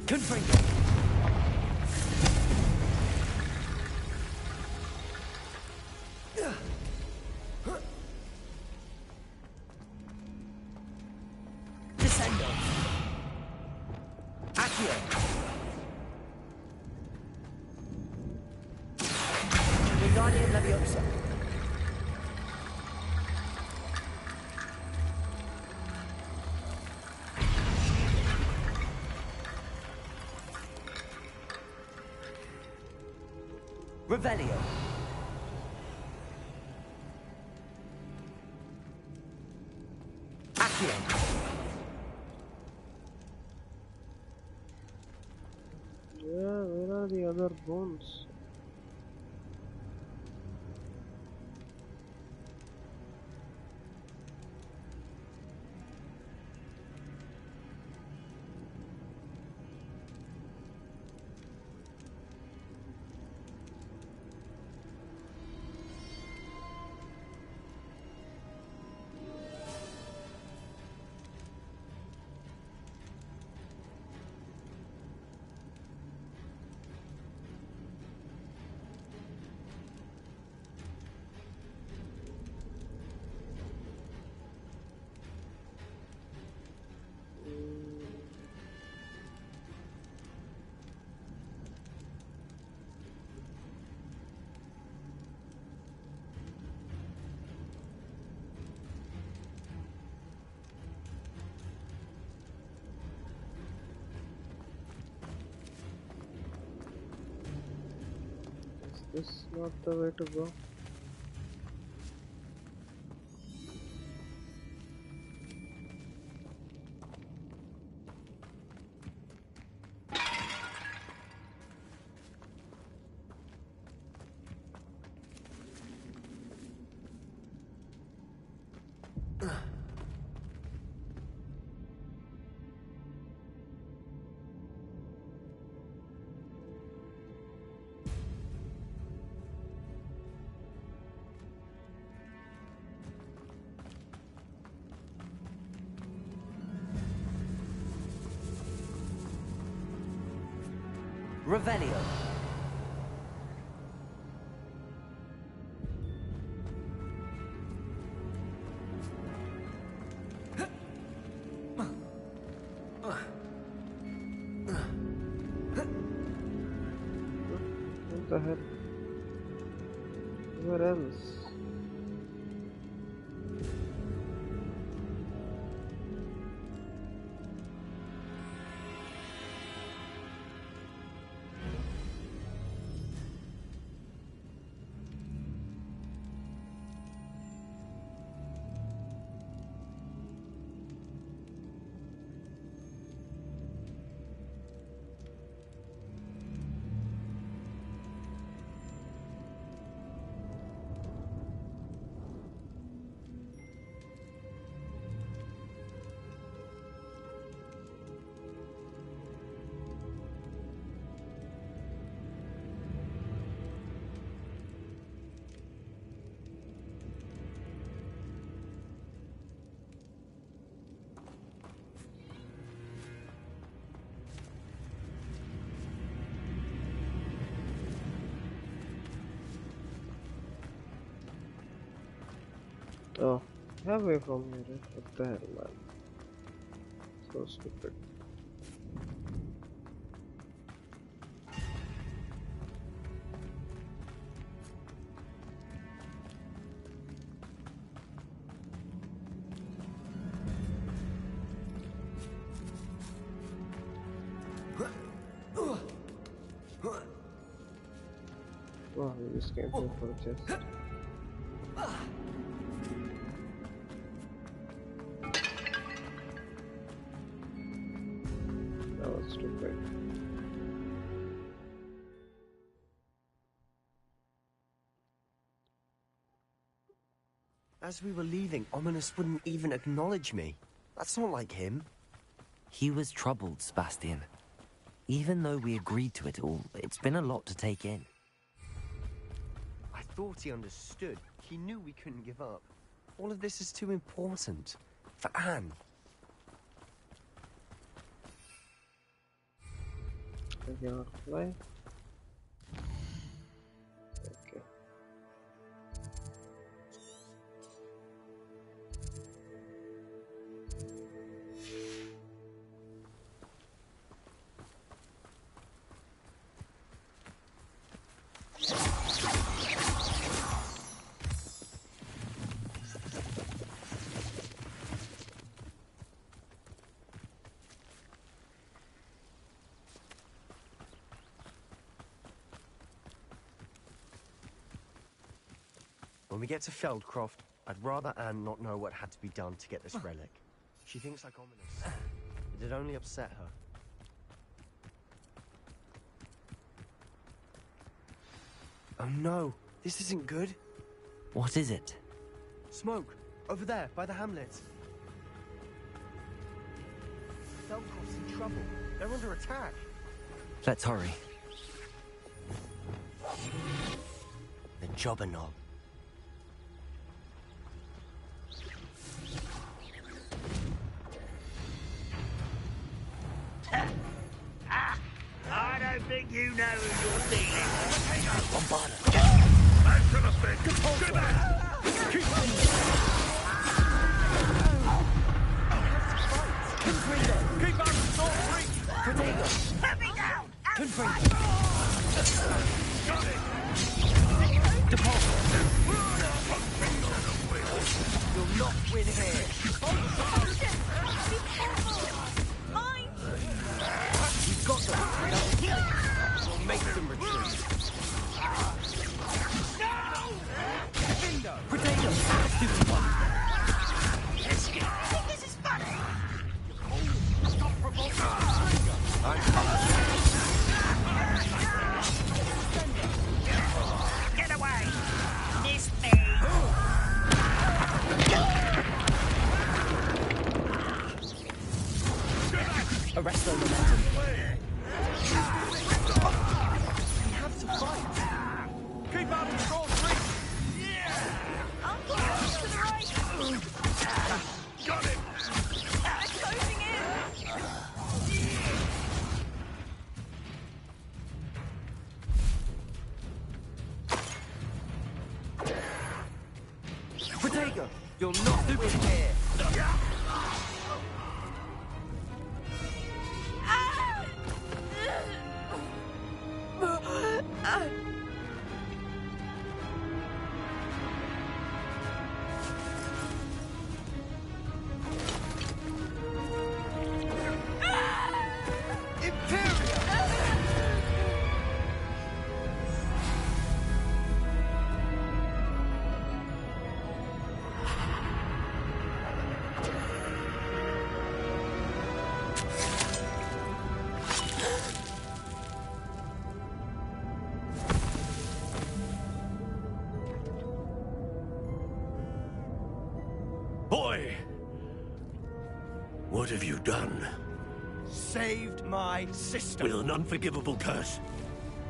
Confringo. Descendo. Accio. Revelio. Accio. Yeah, where are the other bones? Is this not the way to go? Revelio. What the hell? Where else? Oh, halfway from here, right? What the hell, man? So stupid. Oh, we just came here for a chest. That was stupid. As we were leaving, Ominous wouldn't even acknowledge me. That's not like him. He was troubled, Sebastian. Even though we agreed to it all, it's been a lot to take in. I thought he understood. He knew we couldn't give up. All of this is too important. For Anne. I cannot fly. Okay. When we get to Feldcroft, I'd rather Anne not know what had to be done to get this relic. She thinks like ominous. It'd only upset her. Oh no, this isn't good. What is it? Smoke, over there, by the hamlet. Feldcroft's in trouble. They're under attack. Let's hurry. The Jobberknoll. I don't think you know who you're dealing with. Bombard her. Back to the stick. Get back! Keep on! Keep on, sword free! Protego! Put me down! Confront! Got it! Depart! You'll not win here! Mine! You've got them! We'll make them retreat! No! Protego! Stupid one! I think this is funny! Stop provoking! Get away! Miss me! Arrest their momentum. We have to fight. Keep out of sword free! Uncle, to the right! Got it! They're closing in! Protego! You'll not win here! Boy! What have you done? Saved my sister. With an unforgivable curse.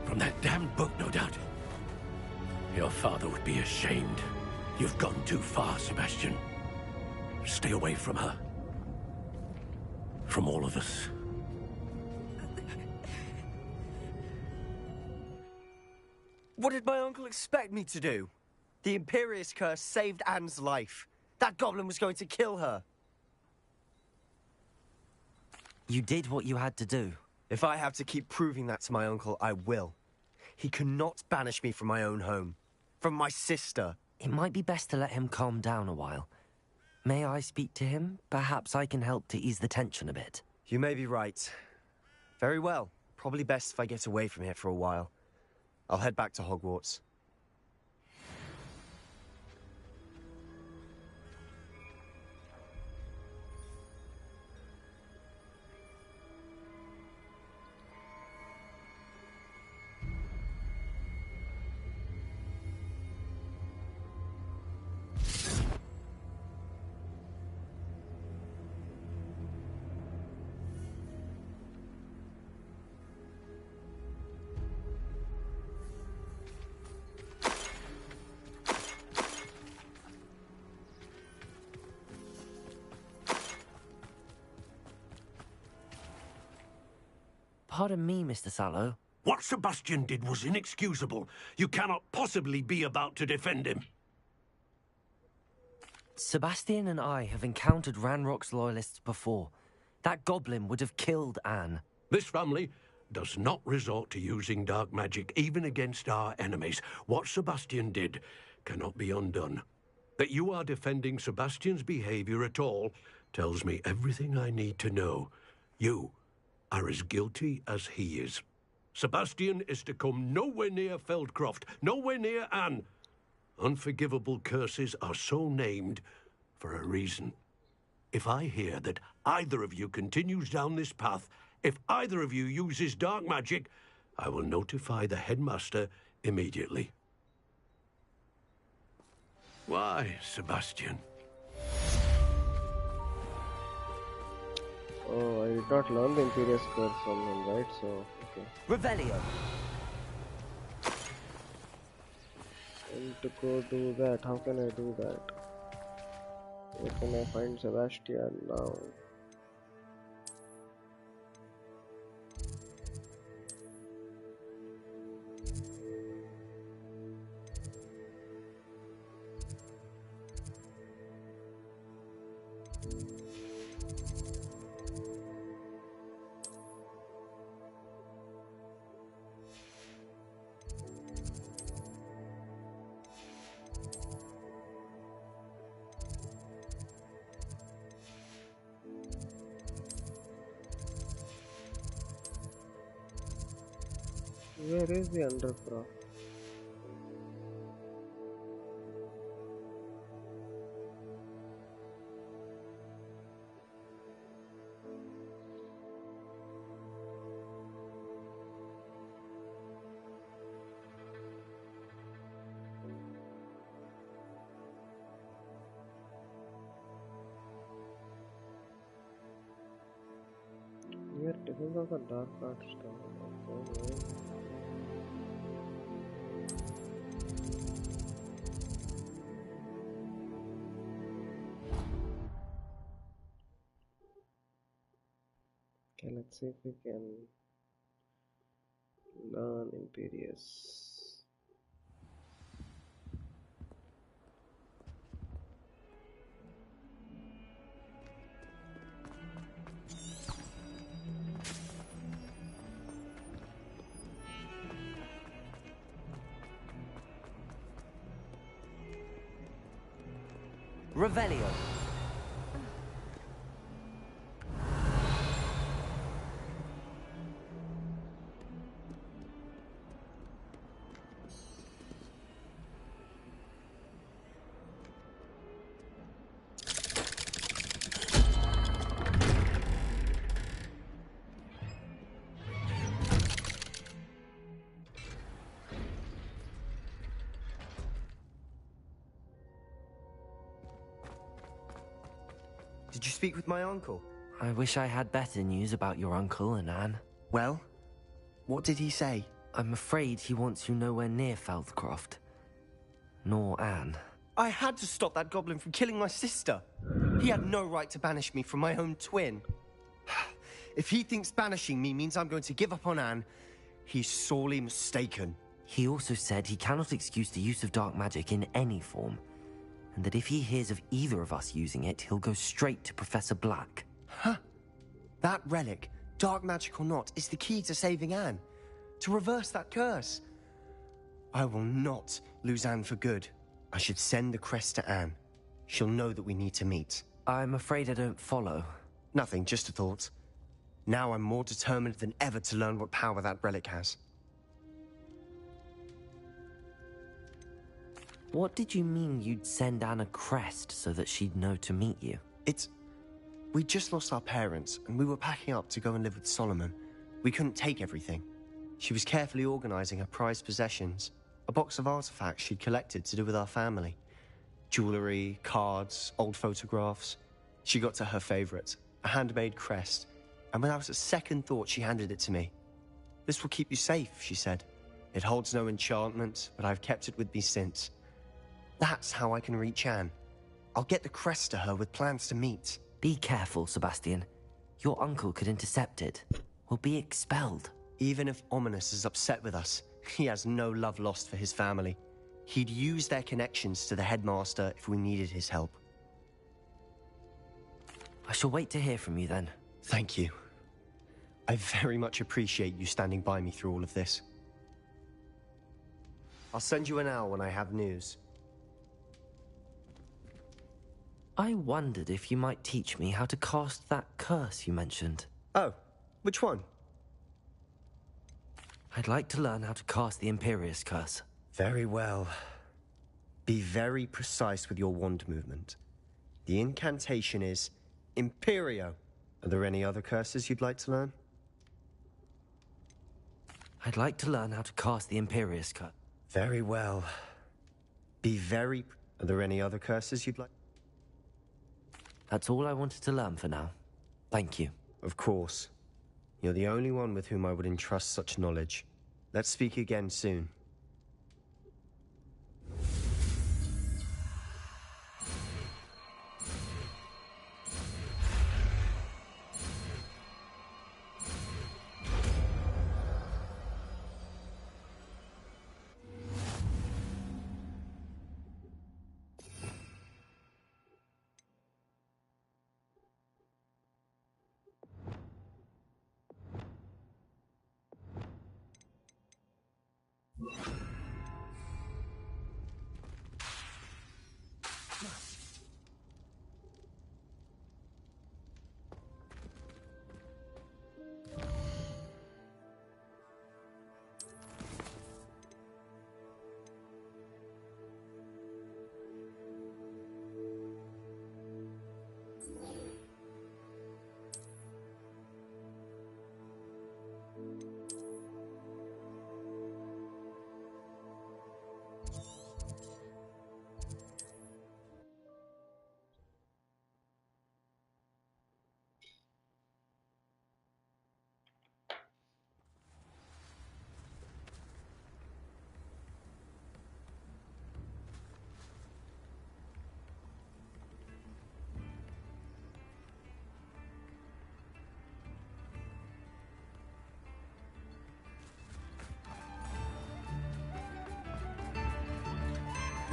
From that damned book, no doubt. Your father would be ashamed. You've gone too far, Sebastian. Stay away from her. From all of us. What did my uncle expect me to do? The Imperious curse saved Anne's life. That goblin was going to kill her. You did what you had to do. If I have to keep proving that to my uncle, I will. He cannot banish me from my own home. From my sister. It might be best to let him calm down a while. May I speak to him? Perhaps I can help to ease the tension a bit. You may be right. Very well. Probably best if I get away from here for a while. I'll head back to Hogwarts. Pardon me, Mr. Sallow. What Sebastian did was inexcusable. You cannot possibly be about to defend him. Sebastian and I have encountered Ranrock's loyalists before. That goblin would have killed Anne. This family does not resort to using dark magic, even against our enemies. What Sebastian did cannot be undone. That you are defending Sebastian's behavior at all tells me everything I need to know. You are as guilty as he is. Sebastian is to come nowhere near Feldcroft, nowhere near Anne, Unforgivable curses are so named for a reason. If I hear that either of you continues down this path, if either of you uses dark magic, I will notify the headmaster immediately. Why, Sebastian? Oh, I did not learn the Imperious Curse from him, right? So, okay. Revelio. I need to go do that. How can I do that? Where can I find Sebastian now? Where is the undercroft? Where this is of the dark art stuff. Okay. Okay, let's see if we can learn Imperious. Revelio. Did you speak with my uncle? I wish I had better news about your uncle and Anne. Well, what did he say? I'm afraid he wants you nowhere near Feldcroft. Nor Anne. I had to stop that goblin from killing my sister. He had no right to banish me from my own twin. If he thinks banishing me means I'm going to give up on Anne, he's sorely mistaken. He also said he cannot excuse the use of dark magic in any form, and that if he hears of either of us using it, he'll go straight to Professor Black. Huh? That relic, dark magic or not, is the key to saving Anne. To reverse that curse. I will not lose Anne for good. I should send the crest to Anne. She'll know that we need to meet. I'm afraid I don't follow. Nothing, just a thought. Now I'm more determined than ever to learn what power that relic has. What did you mean you'd send Anne a crest so that she'd know to meet you? We just lost our parents, and we were packing up to go and live with Solomon. We couldn't take everything. She was carefully organizing her prized possessions, a box of artifacts she'd collected to do with our family. Jewelry, cards, old photographs. She got to her favorite, a handmade crest, and without a second thought, she handed it to me. "This will keep you safe," she said. "It holds no enchantment, but I've kept it with me since. That's how I can reach Anne. I'll get the crest to her with plans to meet." Be careful, Sebastian. Your uncle could intercept it. We'll be expelled. Even if Ominous is upset with us, he has no love lost for his family. He'd use their connections to the headmaster if we needed his help. I shall wait to hear from you then. Thank you. I very much appreciate you standing by me through all of this. I'll send you an owl when I have news. I wondered if you might teach me how to cast that curse you mentioned. Oh, which one? I'd like to learn how to cast the Imperious Curse. Very well. Be very precise with your wand movement. The incantation is Imperio. Are there any other curses you'd like to learn? I'd like to learn how to cast the Imperious Cut. Very well. Be very... Are there any other curses you'd like? That's all I wanted to learn for now. Thank you. Of course. You're the only one with whom I would entrust such knowledge. Let's speak again soon.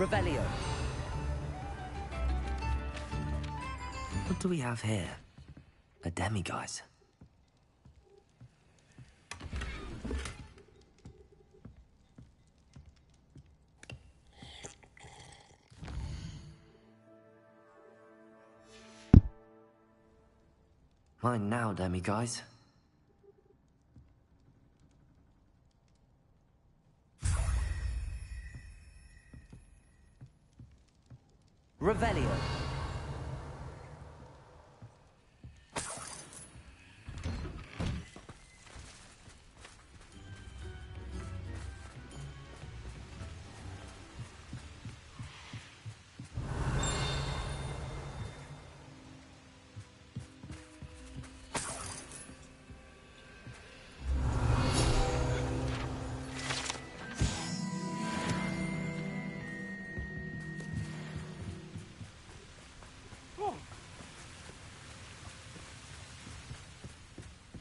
Revelio. What do we have here? A demiguise. Mine now, demiguise. Revelio.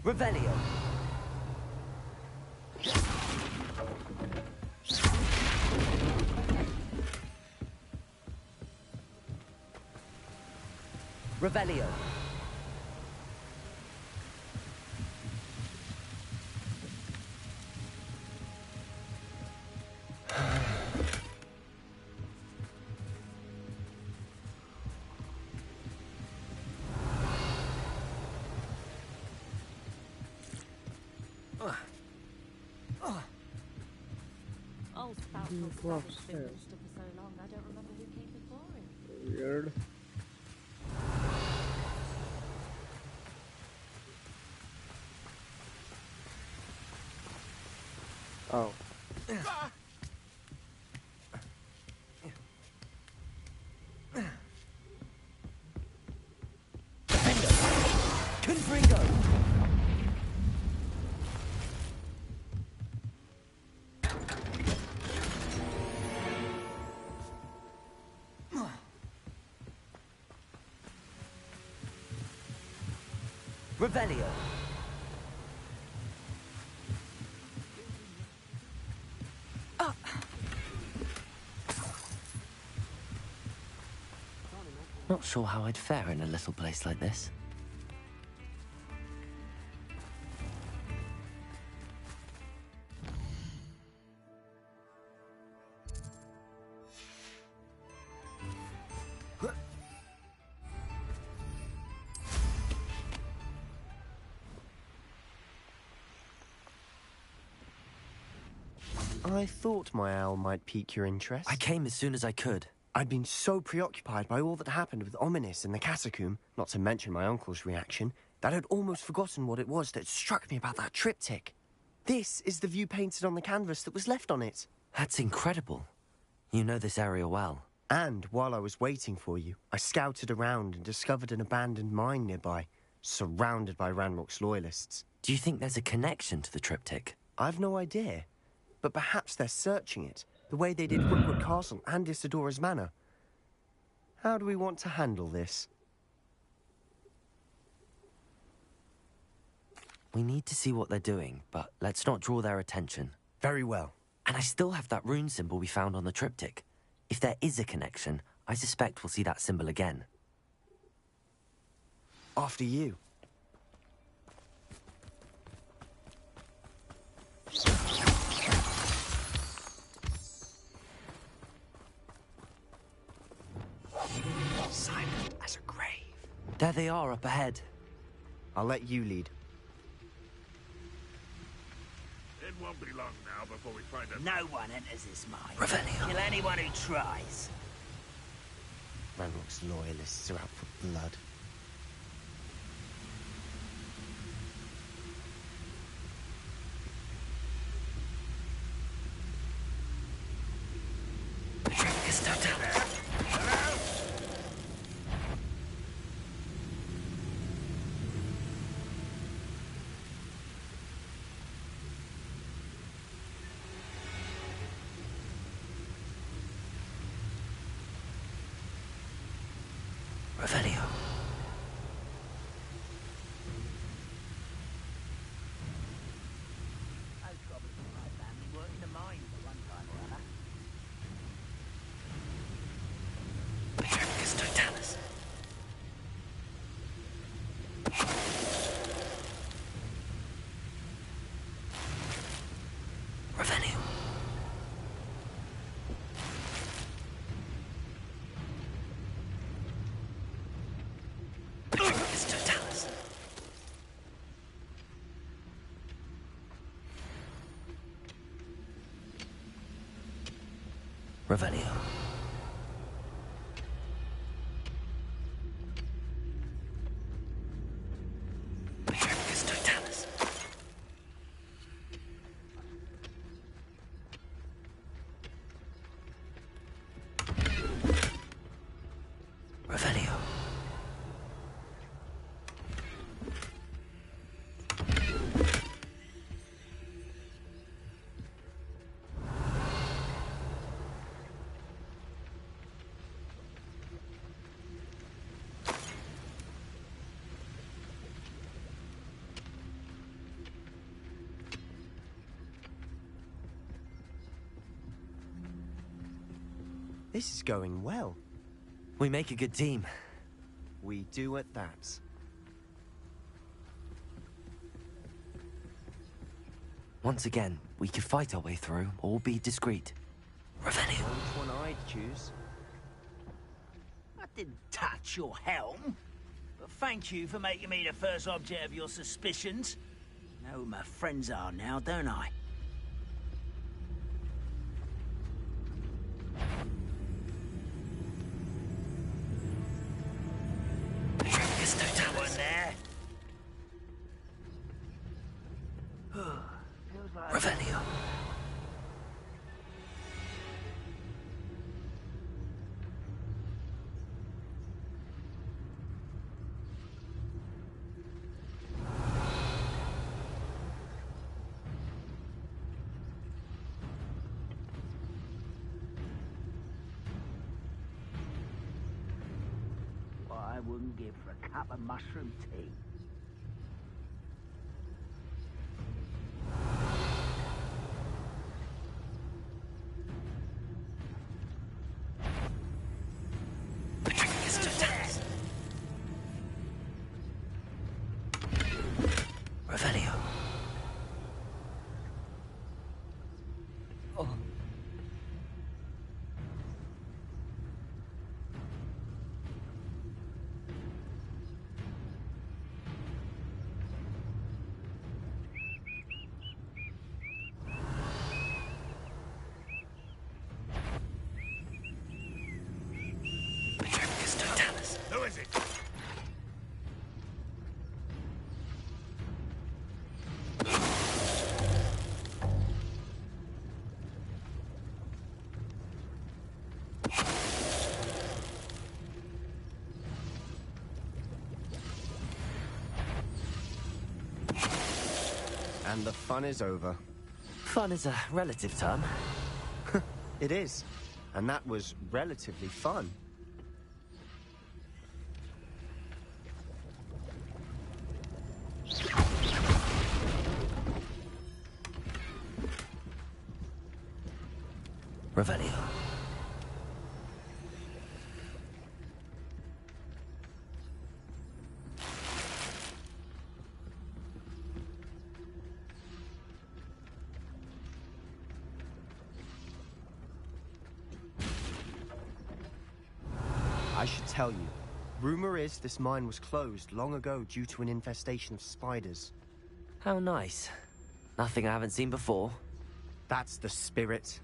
Revelio. Revelio. Old spout was Drops been there. stood for so long, I don't remember who came before him. Weird. Oh. Confringo. Revelio. Not sure how I'd fare in a little place like this. I thought my owl might pique your interest. I came as soon as I could. I'd been so preoccupied by all that happened with Ominis and the catacomb, not to mention my uncle's reaction, that I'd almost forgotten what it was that struck me about that triptych. This is the view painted on the canvas that was left on it. That's incredible. You know this area well. And while I was waiting for you, I scouted around and discovered an abandoned mine nearby, surrounded by Ranrock's loyalists. Do you think there's a connection to the triptych? I've no idea, but perhaps they're searching it, the way they did Rookwood Castle and Isidora's Manor. How do we want to handle this? We need to see what they're doing, but let's not draw their attention. Very well. And I still have that rune symbol we found on the triptych. If there is a connection, I suspect we'll see that symbol again. After you. Silent as a grave. There they are up ahead. I'll let you lead. It won't be long now before we find a... No one enters this mine. Revelio. Kill anyone who tries. Ranrock's loyalists are out for blood. Revelio. Most probably my family worked in the mines at one time or other. Pericus totalis. Revelio. Pericus totalis. Revelio. Pericus totalis. Revelio. This is going well. We make a good team. We do at that. Once again, we could fight our way through or be discreet. Revelio. Which one I'd choose? I didn't touch your helm. But thank you for making me the first object of your suspicions. Know who my friends are now, don't I? Pericus One totalis. there. Revelio. What I wouldn't give for a cup of mushroom tea. Pericus totalis. Revelio. Oh. And the fun is over. Fun is a relative term. It is. And that was relatively fun. Revelio. I should tell you. Rumor is this mine was closed long ago due to an infestation of spiders. How nice. Nothing I haven't seen before. That's the spirit.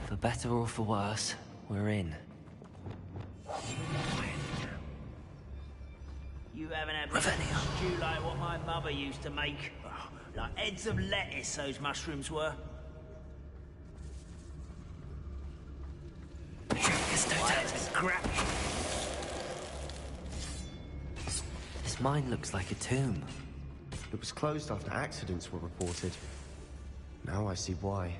For better or for worse, we're in. You haven't had stew like what my mother used to make. Oh, like heads of lettuce, those mushrooms were. Crap. This mine looks like a tomb. It was closed after accidents were reported. Now I see why.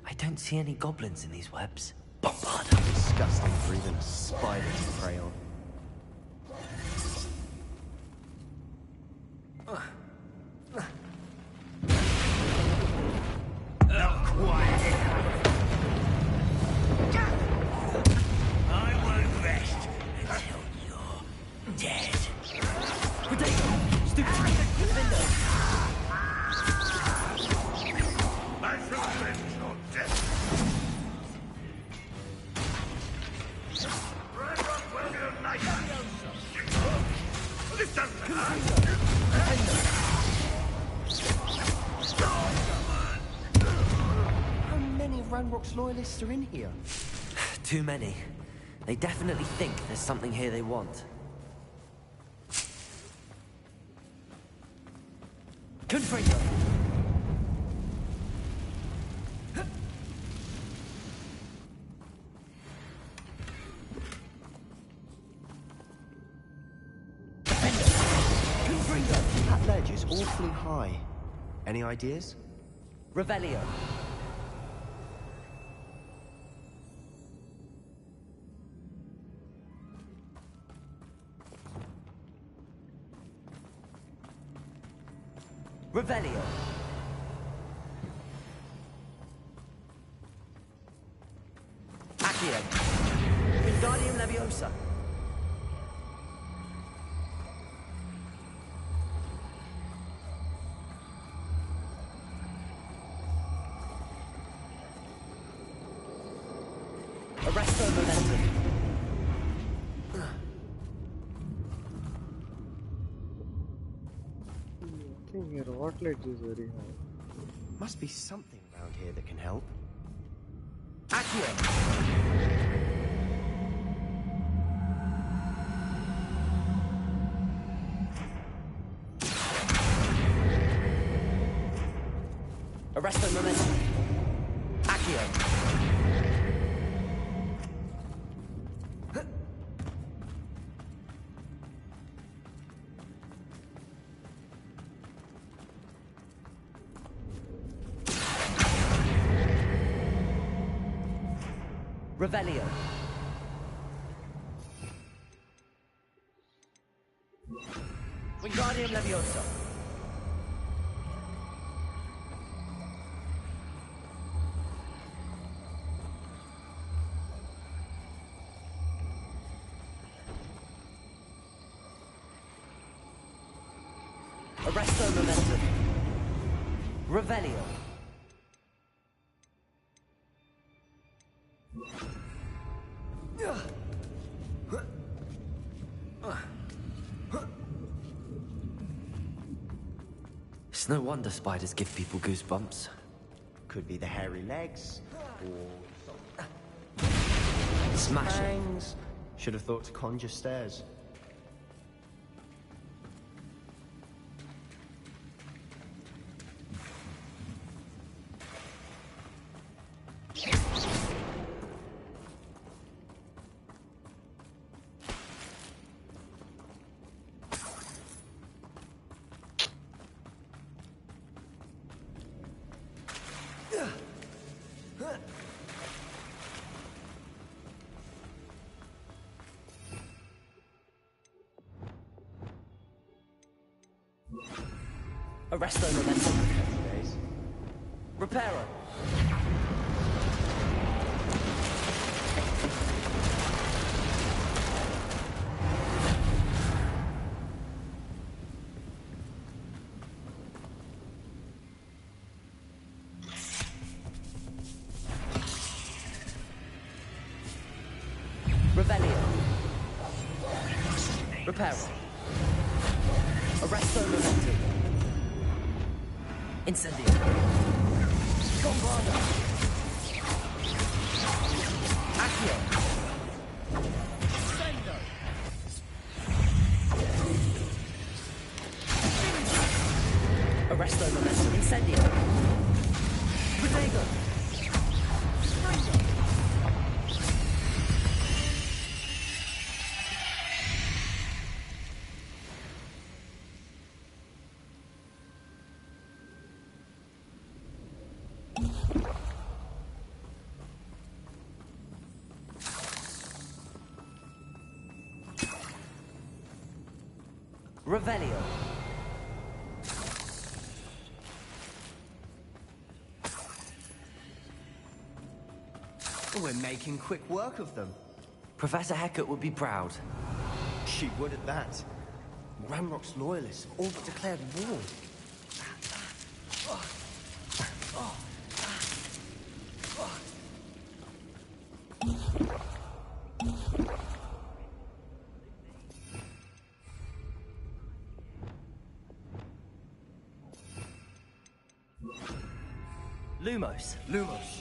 I don't see any goblins in these webs. Bombard! Disgusting for even a spider to prey on. Not quiet. I won't rest until you're dead. Stupid! I shall avenge your death. Right up with your knife. This doesn't hurt. How many of Ranrock's loyalists are in here? Too many. They definitely think there's something here they want. Confringo! That ledge is awfully high. Any ideas? Revelio. Revelio. Accio. Wingardium Leviosa. Arresto Momentum. I think your watt ledge is very high. Must be something around here that can help. Accio. Arresto momentum. Accio. Revelio. Wingardium Leviosa. Arresto momentum. Revelio. It's no wonder spiders give people goosebumps. Could be the hairy legs, or Smash it. fangs. Should have thought to conjure stairs. Arresto momentum. Reparo. Revelio. Reparo. Arresto momentum. Incendio. Combrado. Accio. Sendo. Arresto momentum. Incendio. Protego. Springo. Revelio. We're making quick work of them. Professor Hecat would be proud. She would at that. Ramrock's loyalists have all but declared war. Lumos. Lumos.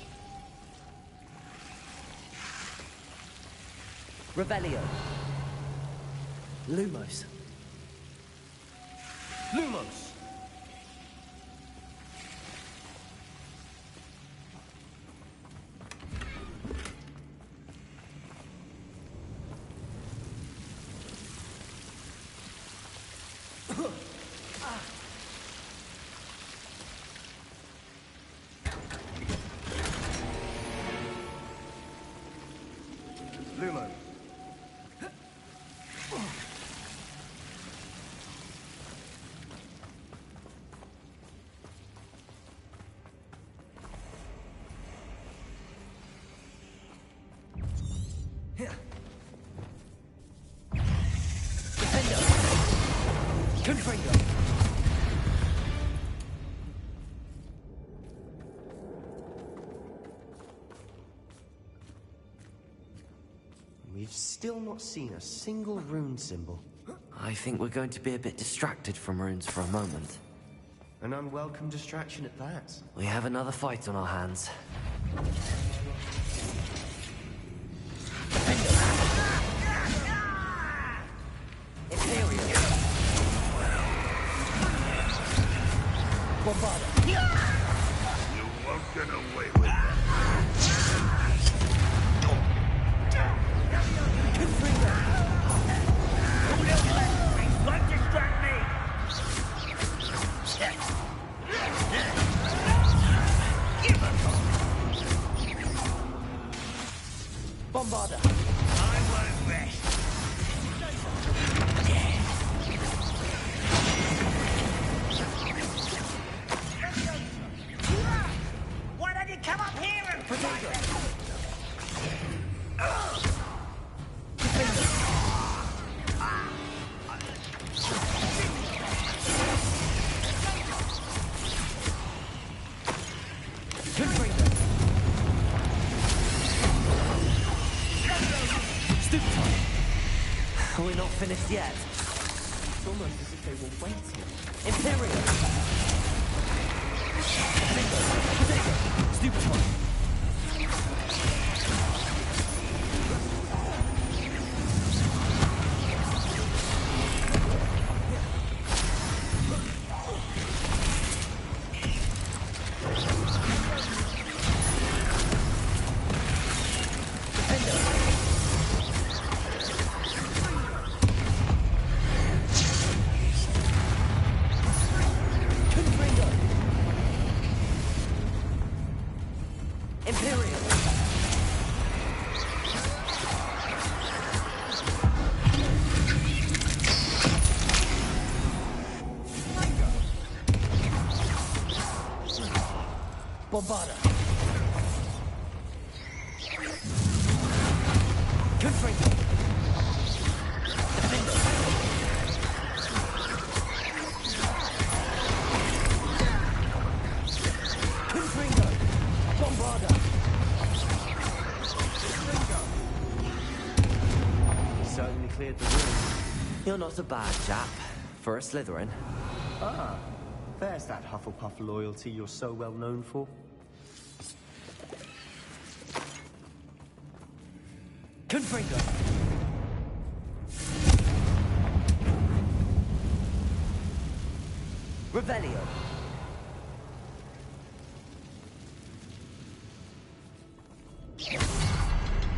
Revelio. Lumos. Lumos. Lumo. Defendo. Confringo. We've still not seen a single rune symbol. I think we're going to be a bit distracted from runes for a moment. An unwelcome distraction at that. We have another fight on our hands. Imperial. Bombarda. Bombarder! I won't rest. Why don't you come up here and fight them? We're not finished yet. It's almost as if they were waiting. Imperial! Stupid one! Bombarder! Confringo! Defender! Confringo! Bombarder! Certainly cleared the room. You're not a bad chap. For a Slytherin. Ah, there's that Hufflepuff loyalty you're so well known for. Confringo! Revelio!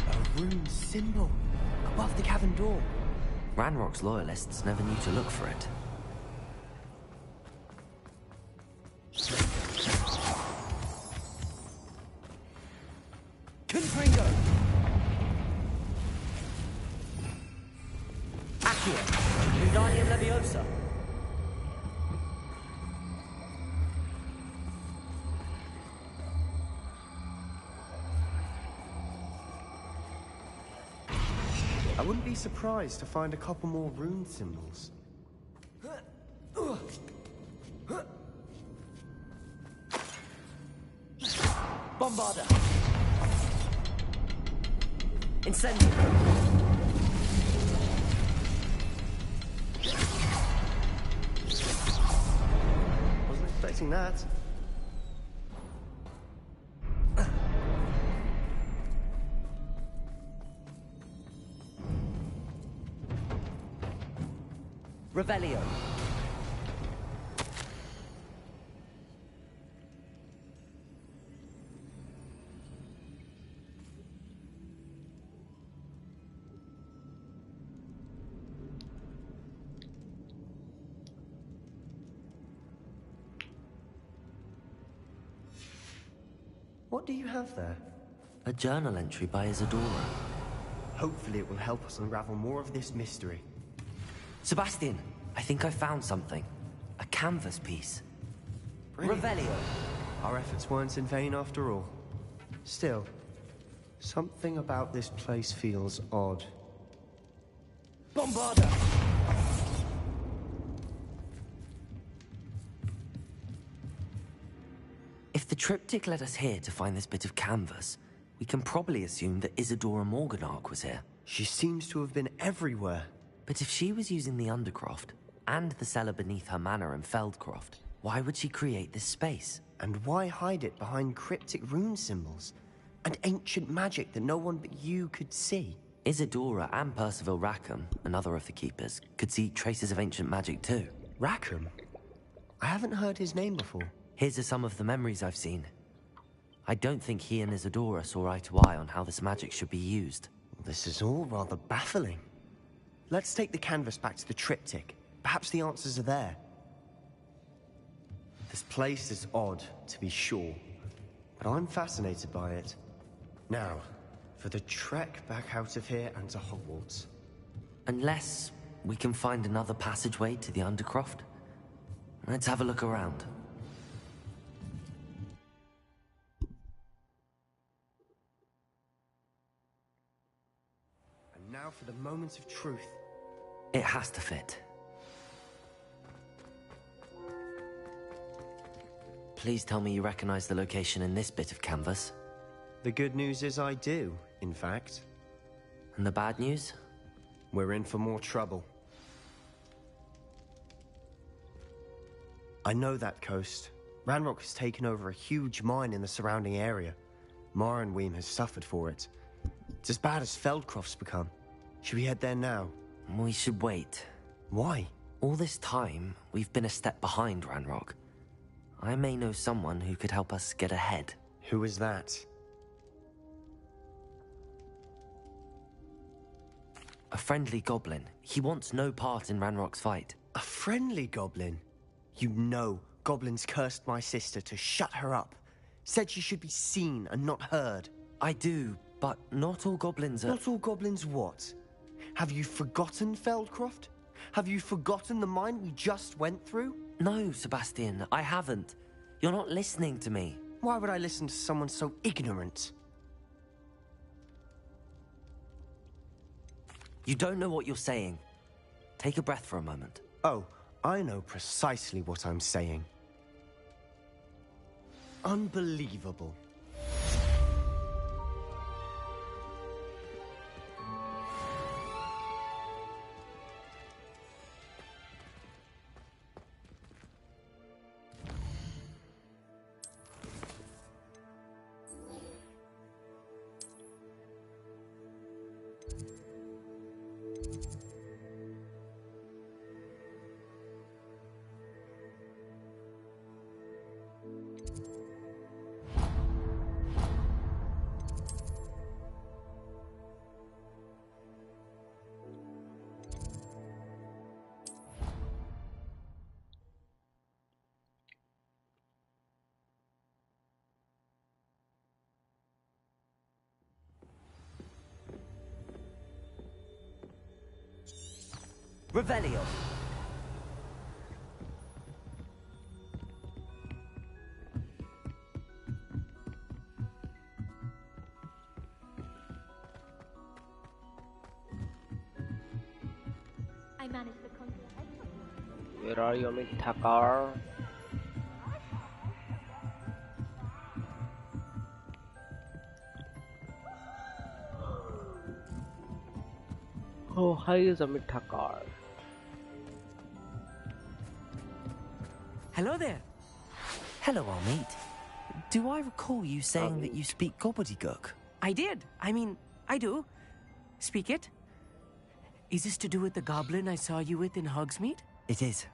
A rune symbol above the cavern door. Ranrock's loyalists never knew to look for it. Confringo! Accio! Wingardium Leviosa! I wouldn't be surprised to find a couple more rune symbols. Bombarder! Incendio! Wasn't expecting that. Revelio! What do you have there? A journal entry by Isadora. Hopefully it will help us unravel more of this mystery. Sebastian, I think I found something. A canvas piece. Brilliant. Revelio! Our efforts weren't in vain after all. Still, something about this place feels odd. Bombarder! If the triptych led us here to find this bit of canvas, we can probably assume that Isadora Morganach was here. She seems to have been everywhere. But if she was using the Undercroft, and the cellar beneath her manor in Feldcroft, why would she create this space? And why hide it behind cryptic rune symbols? And ancient magic that no one but you could see? Isadora and Percival Rackham, another of the Keepers, could see traces of ancient magic too. Rackham? I haven't heard his name before. Here's are some of the memories I've seen. I don't think he and Isadora saw eye to eye on how this magic should be used. This is all rather baffling. Let's take the canvas back to the triptych. Perhaps the answers are there. This place is odd, to be sure, but I'm fascinated by it. Now, For the trek back out of here and to Hogwarts. Unless we can find another passageway to the Undercroft. Let's have a look around. And now for the moment of truth. It has to fit. Please tell me you recognize the location in this bit of canvas. The good news is I do, in fact. And the bad news? We're in for more trouble. I know that coast. Ranrock has taken over a huge mine in the surrounding area. Mornweem has suffered for it. It's as bad as Feldcroft's become. Should we head there now? We should wait. Why? All this time, we've been a step behind Ranrock. I may know someone who could help us get ahead. Who is that? A friendly goblin. He wants no part in Ranrock's fight. A friendly goblin? You know goblins cursed my sister to shut her up. Said she should be seen and not heard. I do, but not all goblins are... Not all goblins what? Have you forgotten Feldcroft? Have you forgotten the mine we just went through? No, Sebastian, I haven't. You're not listening to me. Why would I listen to someone so ignorant? You don't know what you're saying. Take a breath for a moment. Oh, I know precisely what I'm saying. Unbelievable. Revelio. I managed to conquer Where are you, Amit Thakkar? Oh, hi, Amit Thakkar. Hello there. Hello, Amit. Do I recall you saying that you speak gobbledygook? I did. I mean, I do. Speak it. Is this to do with the goblin I saw you with in Hogsmeade? It is.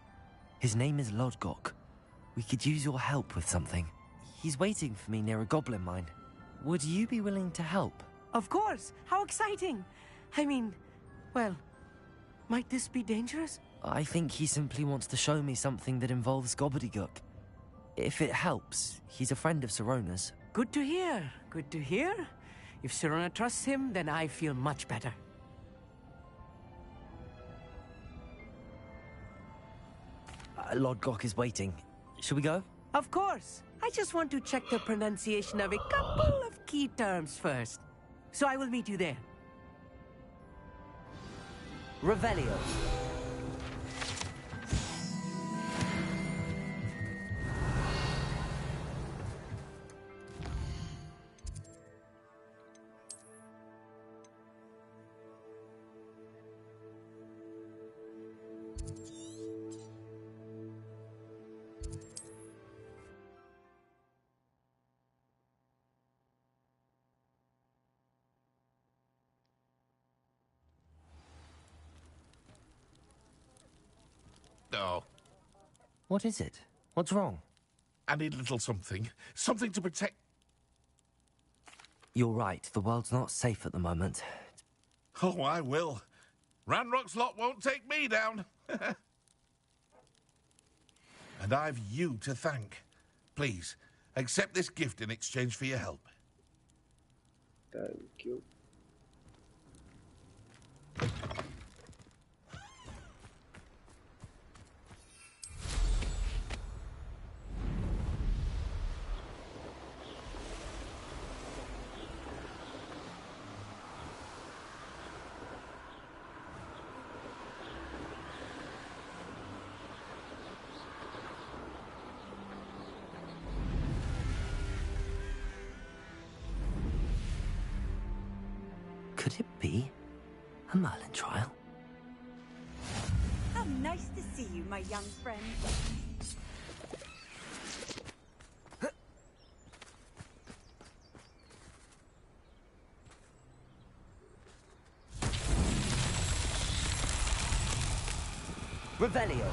His name is Lodgok. We could use your help with something. He's waiting for me near a goblin mine. Would you be willing to help? Of course. How exciting. I mean, well, might this be dangerous? I think he simply wants to show me something that involves gobbledygook. If it helps, he's a friend of Sirona's. Good to hear. Good to hear. If Sirona trusts him, then I feel much better. Lodgok is waiting. Shall we go? Of course. I just want to check the pronunciation of a couple of key terms first. So I will meet you there. Revelio. No. What is it? What's wrong? I need a little something. Something to protect... You're right. The world's not safe at the moment. Oh, I will. Ranrock's lot won't take me down. And I've you to thank. Please, accept this gift in exchange for your help. Thank you. Could it be a Merlin trial? How nice to see you, my young friend. Revelio.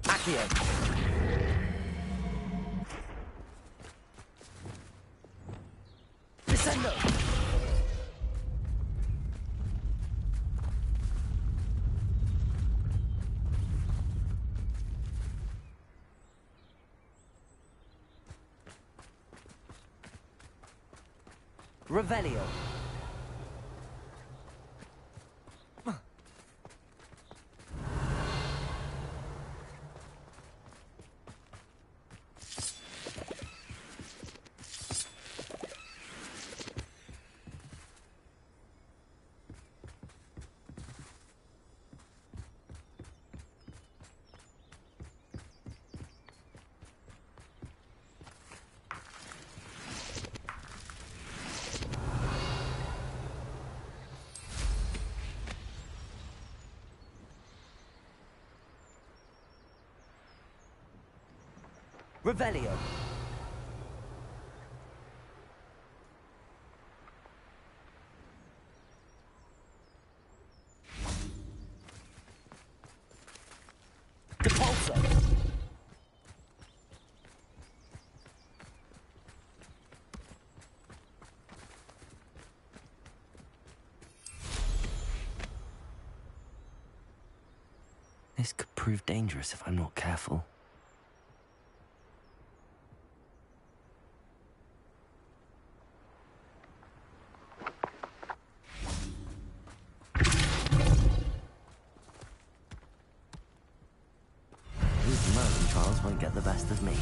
Accio. Descendo. Revelio. Revelio. Depulso. This could prove dangerous if I'm not careful. These Merlin trials won't get the best of me.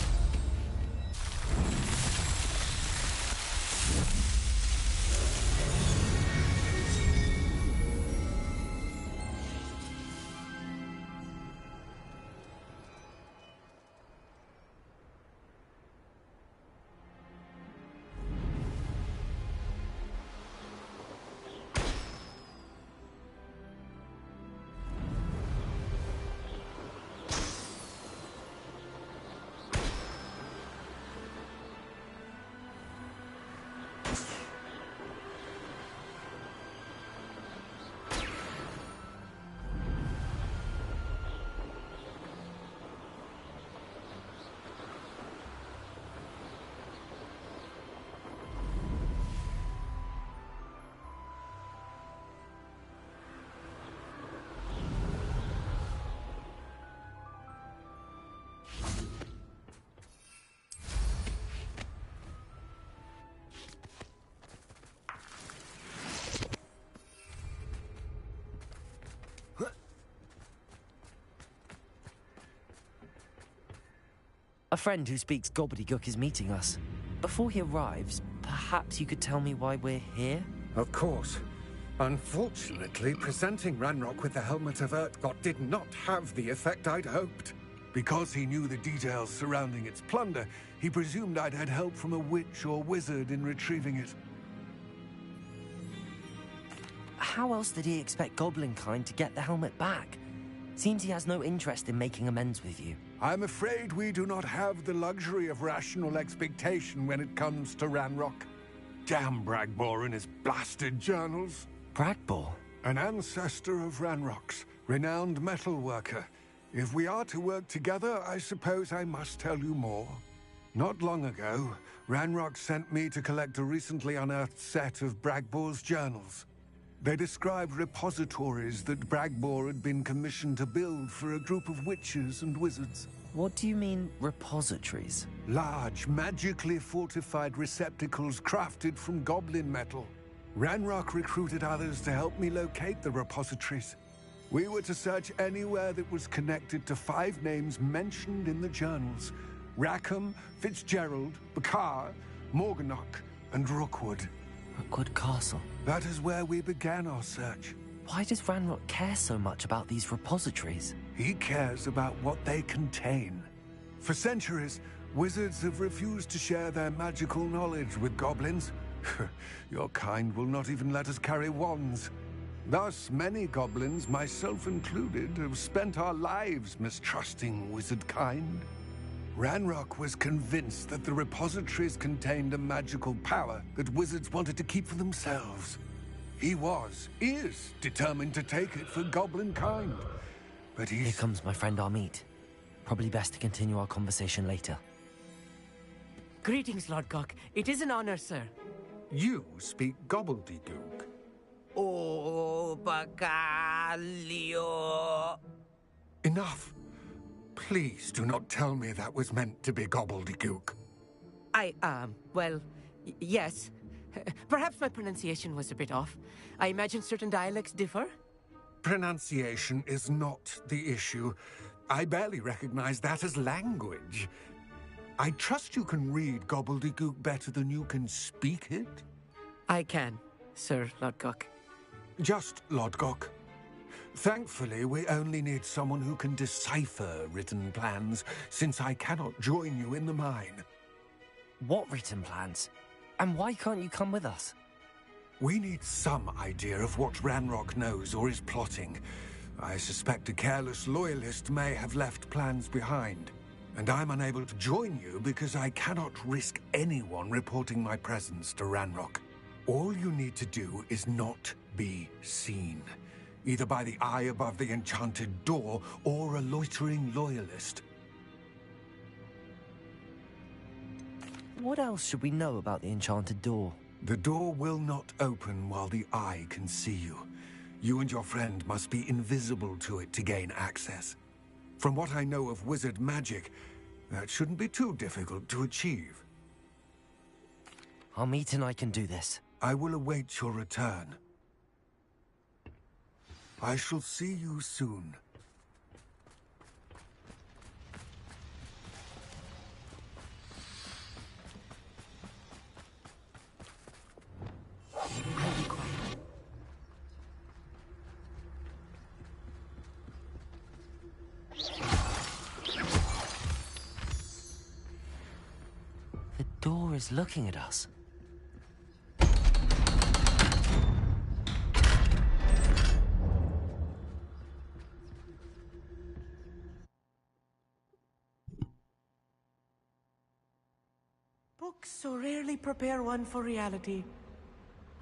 A friend who speaks gobbledygook is meeting us. Before he arrives, perhaps you could tell me why we're here? Of course. Unfortunately, presenting Ranrock with the Helmet of Urtkot did not have the effect I'd hoped. Because he knew the details surrounding its plunder, he presumed I'd had help from a witch or wizard in retrieving it. How else did he expect Goblinkind to get the helmet back? Seems he has no interest in making amends with you. I'm afraid we do not have the luxury of rational expectation when it comes to Ranrock. Damn Bragbor and his blasted journals. Bragbor? An ancestor of Ranrock's, renowned metal worker. If we are to work together, I suppose I must tell you more. Not long ago, Ranrock sent me to collect a recently unearthed set of Bragbor's journals. They described repositories that Bragbor had been commissioned to build for a group of witches and wizards. What do you mean, repositories? Large, magically fortified receptacles crafted from goblin metal. Ranrock recruited others to help me locate the repositories. We were to search anywhere that was connected to 5 names mentioned in the journals. Rackham, Fitzgerald, Bakar, Morganach, and Rookwood. Rookwood Castle. That is where we began our search. Why does Ranrock care so much about these repositories? He cares about what they contain. For centuries, wizards have refused to share their magical knowledge with goblins. Your kind will not even let us carry wands. Thus, many goblins, myself included, have spent our lives mistrusting wizard kind. Ranrock was convinced that the repositories contained a magical power that wizards wanted to keep for themselves. He is determined to take it for goblin kind. But Here comes my friend Amit. Probably best to continue our conversation later. Greetings, Lord Cock. It is an honor, sir. You speak gobbledygook. Oh, Bacalio. Enough. Please do not tell me that was meant to be gobbledygook. Well, yes. Perhaps my pronunciation was a bit off. I imagine certain dialects differ? Pronunciation is not the issue. I barely recognize that as language. I trust you can read gobbledygook better than you can speak it? I can, Sir Lodgok. Just Lodgok. Thankfully, we only need someone who can decipher written plans, since I cannot join you in the mine. What written plans? And why can't you come with us? We need some idea of what Ranrock knows or is plotting. I suspect a careless loyalist may have left plans behind. And I'm unable to join you because I cannot risk anyone reporting my presence to Ranrock. All you need to do is not be seen, either by the eye above the enchanted door or a loitering loyalist. What else should we know about the enchanted door? The door will not open while the eye can see you. You and your friend must be invisible to it to gain access. From what I know of wizard magic, that shouldn't be too difficult to achieve. Amit and I can do this. I will await your return. I shall see you soon. The door is looking at us. Books so rarely prepare one for reality.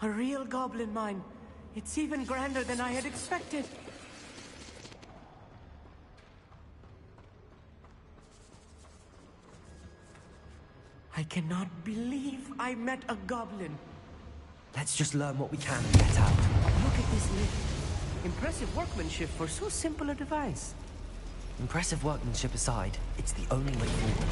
A real goblin mine. It's even grander than I had expected. I cannot believe I met a goblin. Let's just learn what we can and get out. Look at this lift. Impressive workmanship for so simple a device. Impressive workmanship aside, it's the only way forward.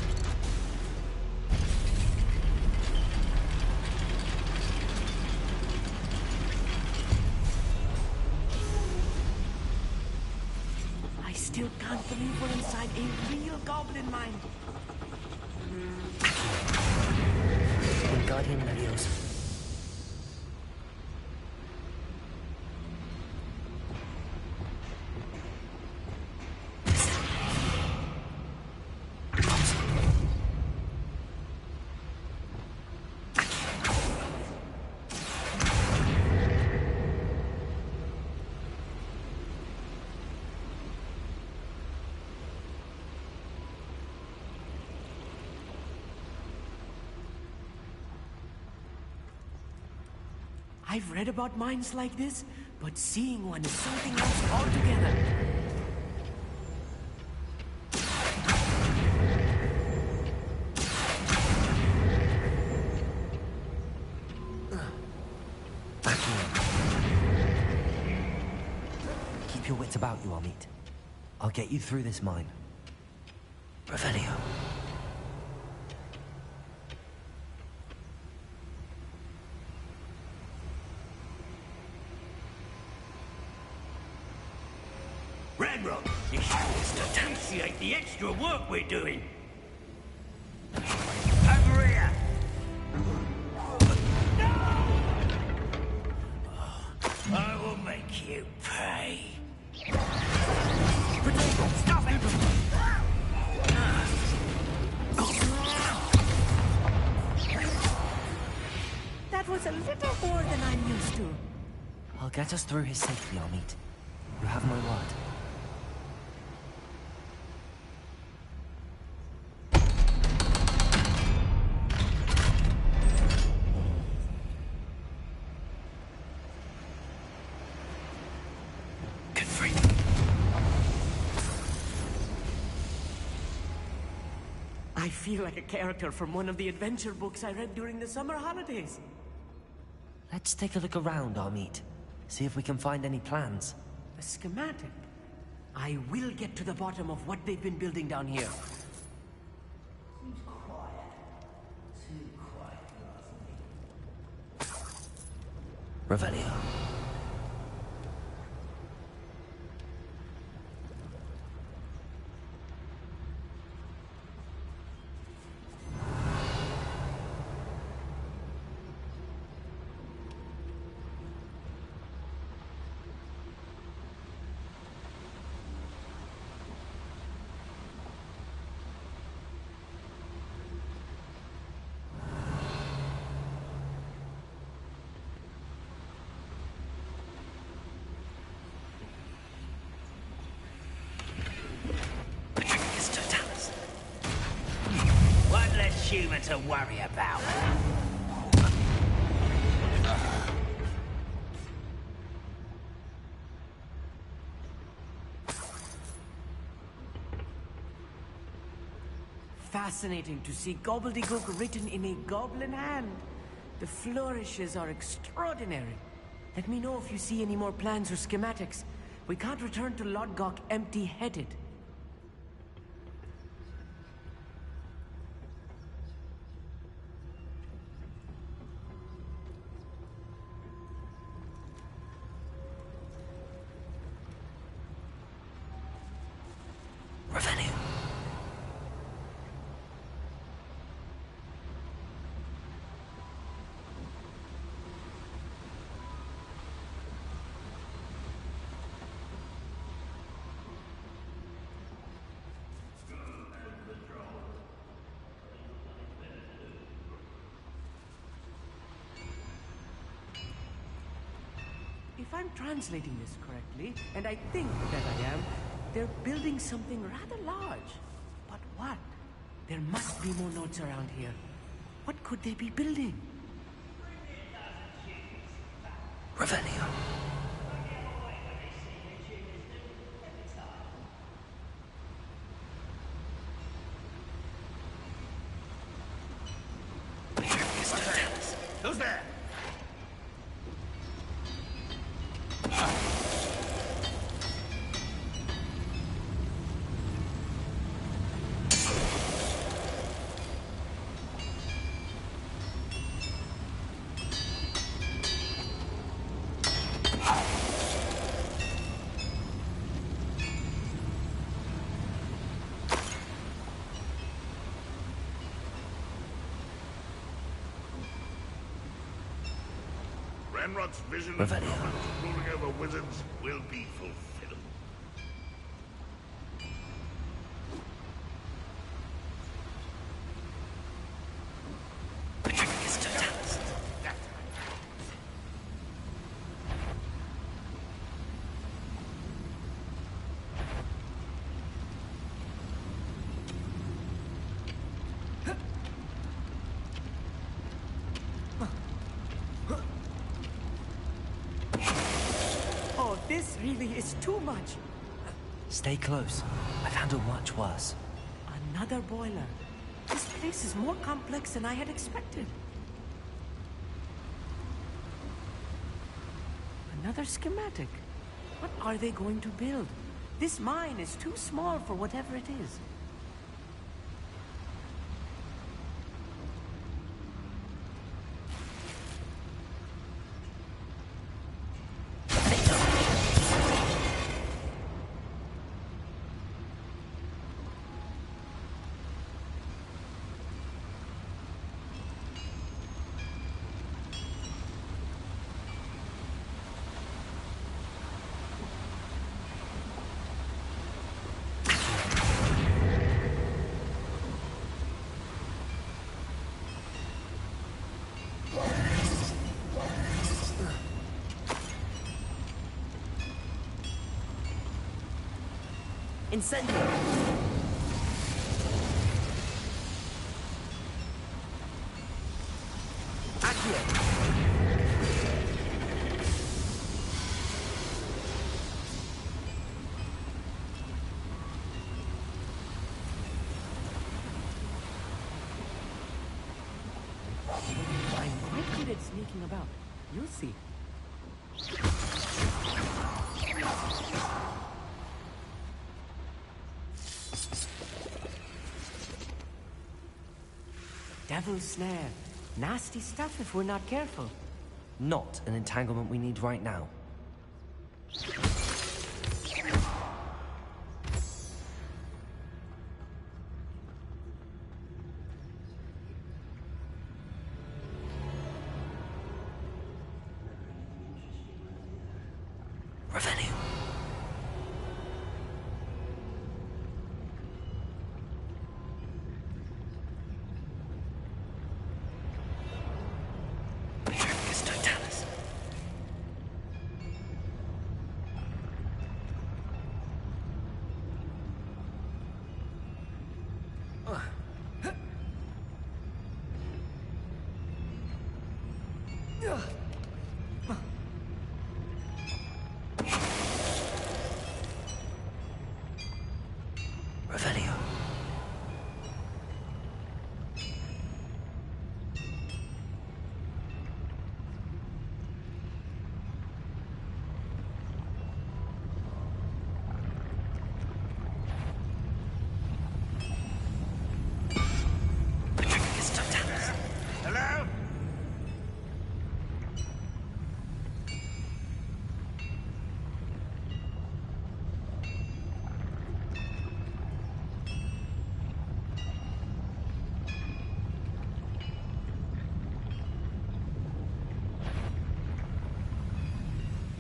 I still can't believe we're inside a real goblin mine. Wingardium Leviosa. I've read about mines like this, but seeing one is something else altogether. Keep your wits about you, Amit. I'll get you through this mine. Revelio. the extra work we're doing. Over here! I will make you pay. Stop it! That was a little more than I'm used to. I'll get us through here safely, Amit. You have my word. I feel like a character from one of the adventure books I read during the summer holidays. Let's take a look around, Amit. See if we can find any plans. A schematic. I will get to the bottom of what they've been building down here. Seems quiet. Too quiet, Revelio. One less human to worry about. Fascinating to see gobbledygook written in a goblin hand. The flourishes are extraordinary. Let me know if you see any more plans or schematics. We can't return to Lodgok empty-headed. Revelio. If I'm translating this correctly, and I think that I am, they're building something rather large. But what? There must be more notes around here. What could they be building? Revelio. Who's there? Ranrock's vision of government ruling over wizards will be fulfilled. Oh, this really is too much. Stay close. I've handled much worse. Another boiler. This place is more complex than I had expected. Another schematic. What are they going to build? This mine is too small for whatever it is. Incendio! Accio! I'm quite good at sneaking about. You'll see. Devil's snare. Nasty stuff if we're not careful. Not an entanglement we need right now. Revenue. Revelio. Hello?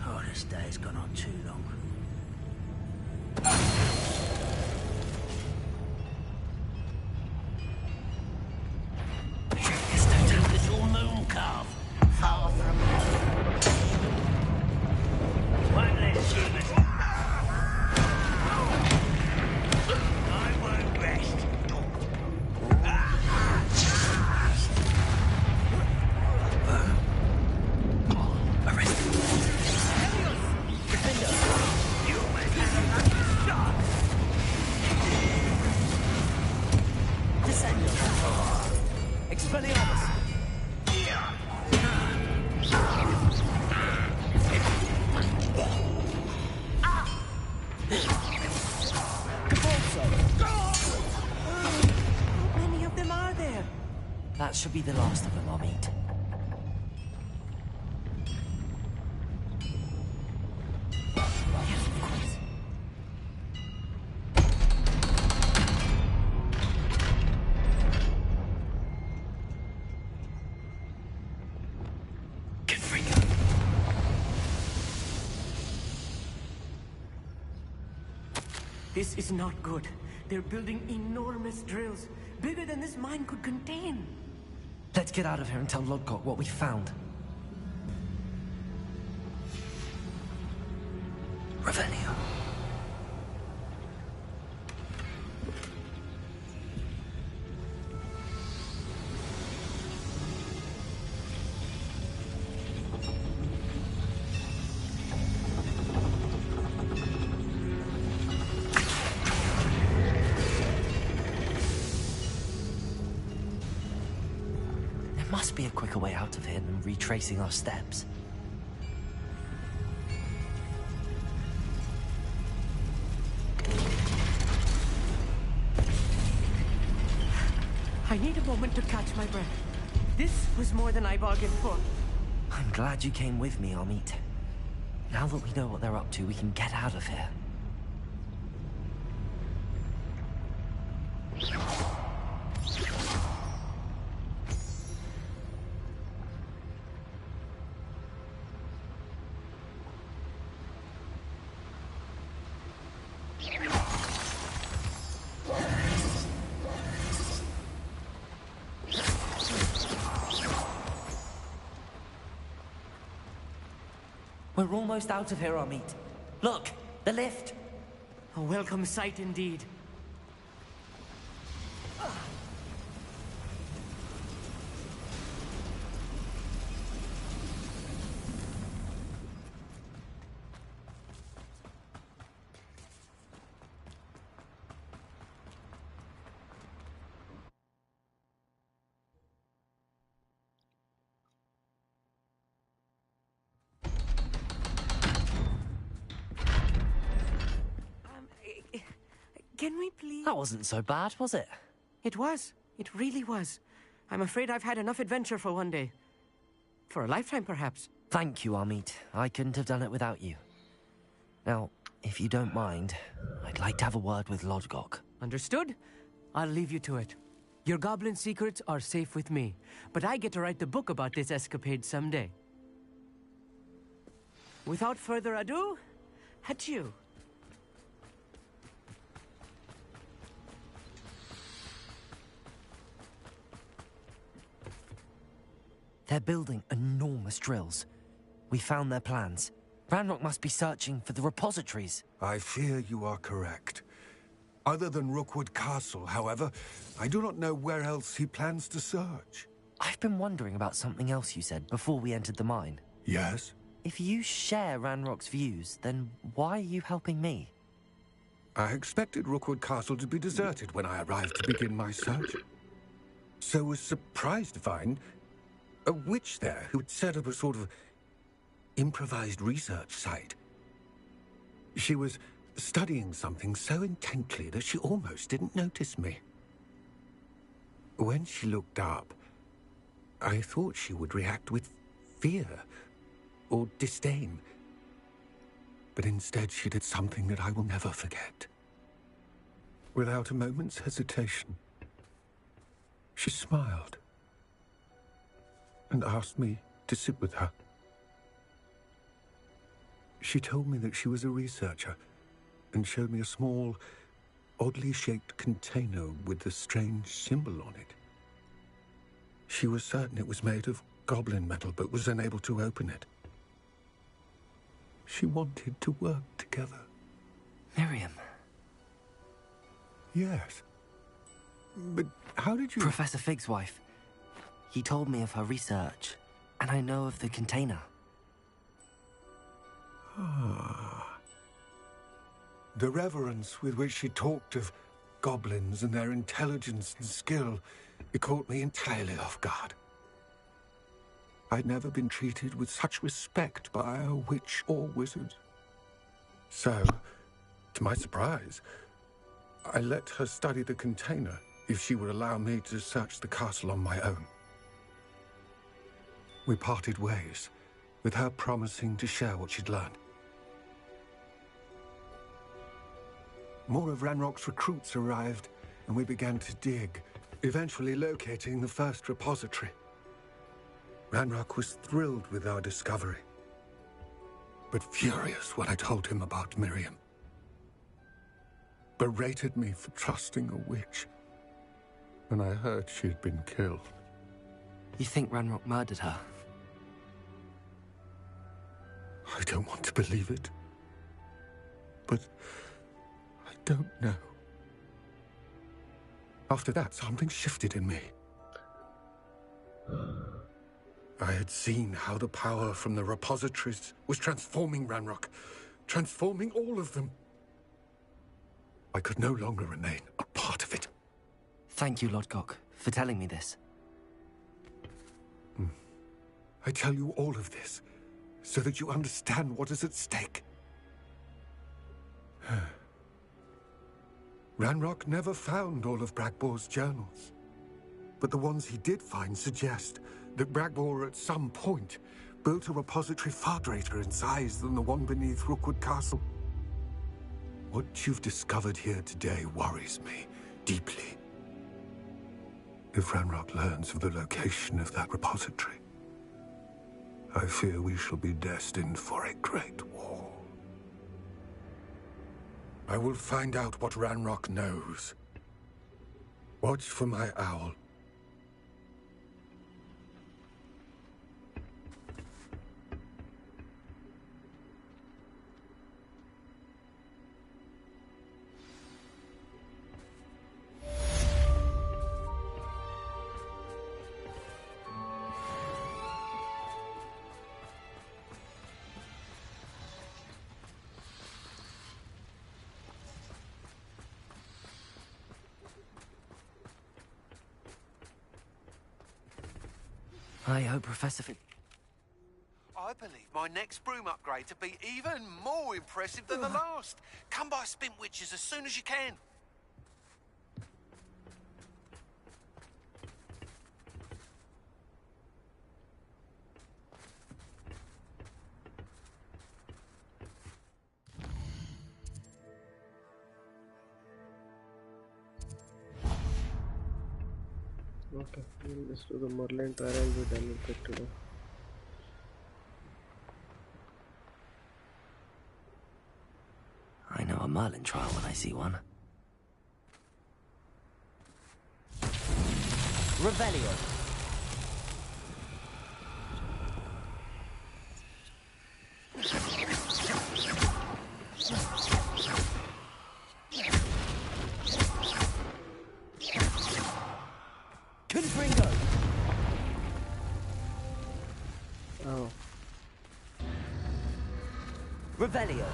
Oh, this day's gone on too long. Little moon calf, far from one less human. I won't rest. Expelliarmus! How many of them are there? That should be the last of them, I'll meet. Yes, of course. This is not good. They're building enormous drills, bigger than this mine could contain. Let's get out of here and tell Lodgok what we found. Revelio. There must be a quicker way out of here than retracing our steps. I need a moment to catch my breath. This was more than I bargained for. I'm glad you came with me, Amit. Now that we know what they're up to, we can get out of here. We're almost out of here, Amit. Look, the lift. A welcome sight indeed. Can we please... That wasn't so bad, was it? It was. It really was. I'm afraid I've had enough adventure for one day. For a lifetime, perhaps. Thank you, Amit. I couldn't have done it without you. Now, if you don't mind, I'd like to have a word with Lodgok. Understood? I'll leave you to it. Your goblin secrets are safe with me, but I get to write the book about this escapade someday. Without further ado, adieu. They're building enormous drills. We found their plans. Ranrock must be searching for the repositories. I fear you are correct. Other than Rookwood Castle, however, I do not know where else he plans to search. I've been wondering about something else you said before we entered the mine. Yes? If you share Ranrock's views, then why are you helping me? I expected Rookwood Castle to be deserted when I arrived to begin my search. So was surprised to find a witch there who had set up a sort of improvised research site. She was studying something so intently that she almost didn't notice me. When she looked up, I thought she would react with fear or disdain. But instead she did something that I will never forget. Without a moment's hesitation, she smiled and asked me to sit with her. She told me that she was a researcher and showed me a small, oddly shaped container with a strange symbol on it. She was certain it was made of goblin metal, but was unable to open it. She wanted to work together. Miriam. Yes. But how did you... Professor Fig's wife. He told me of her research, and I know of the container. Ah. The reverence with which she talked of goblins and their intelligence and skill, it caught me entirely off guard. I'd never been treated with such respect by a witch or wizard. So, to my surprise, I let her study the container if she would allow me to search the castle on my own. We parted ways, with her promising to share what she'd learned. More of Ranrock's recruits arrived, and we began to dig, eventually locating the first repository. Ranrock was thrilled with our discovery, but furious when I told him about Miriam. Berated me for trusting a witch, and I heard she had been killed. You think Ranrock murdered her? I don't want to believe it, but I don't know. After that, something shifted in me. I had seen how the power from the repositories was transforming Ranrock, transforming all of them. I could no longer remain a part of it. Thank you, Lodgok, for telling me this. I tell you all of this so that you understand what is at stake. Ranrock never found all of Bragbor's journals, but the ones he did find suggest that Bragbor at some point built a repository far greater in size than the one beneath Rookwood Castle. What you've discovered here today worries me deeply. If Ranrock learns of the location of that repository, I fear we shall be destined for a great war. I will find out what Ranrock knows. Watch for my owl. I hope Professor I believe my next broom upgrade to be even more impressive than the last. Come by Spintwitches as soon as you can. Okay, we'll just do the Merlin trial and we're done with it today. I know a Merlin trial when I see one. Revelio. Confringo. Oh. Revelio.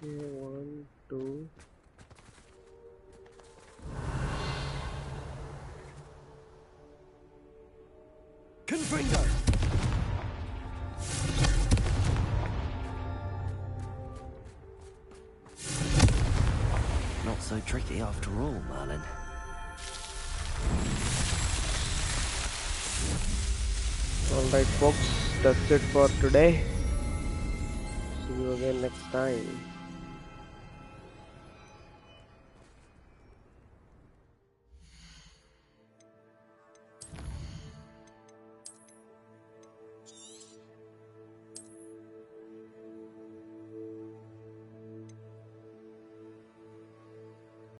Okay, 1, 2. Confringo. Not so tricky after all, Merlin. Alright folks, that's it for today. See you again next time.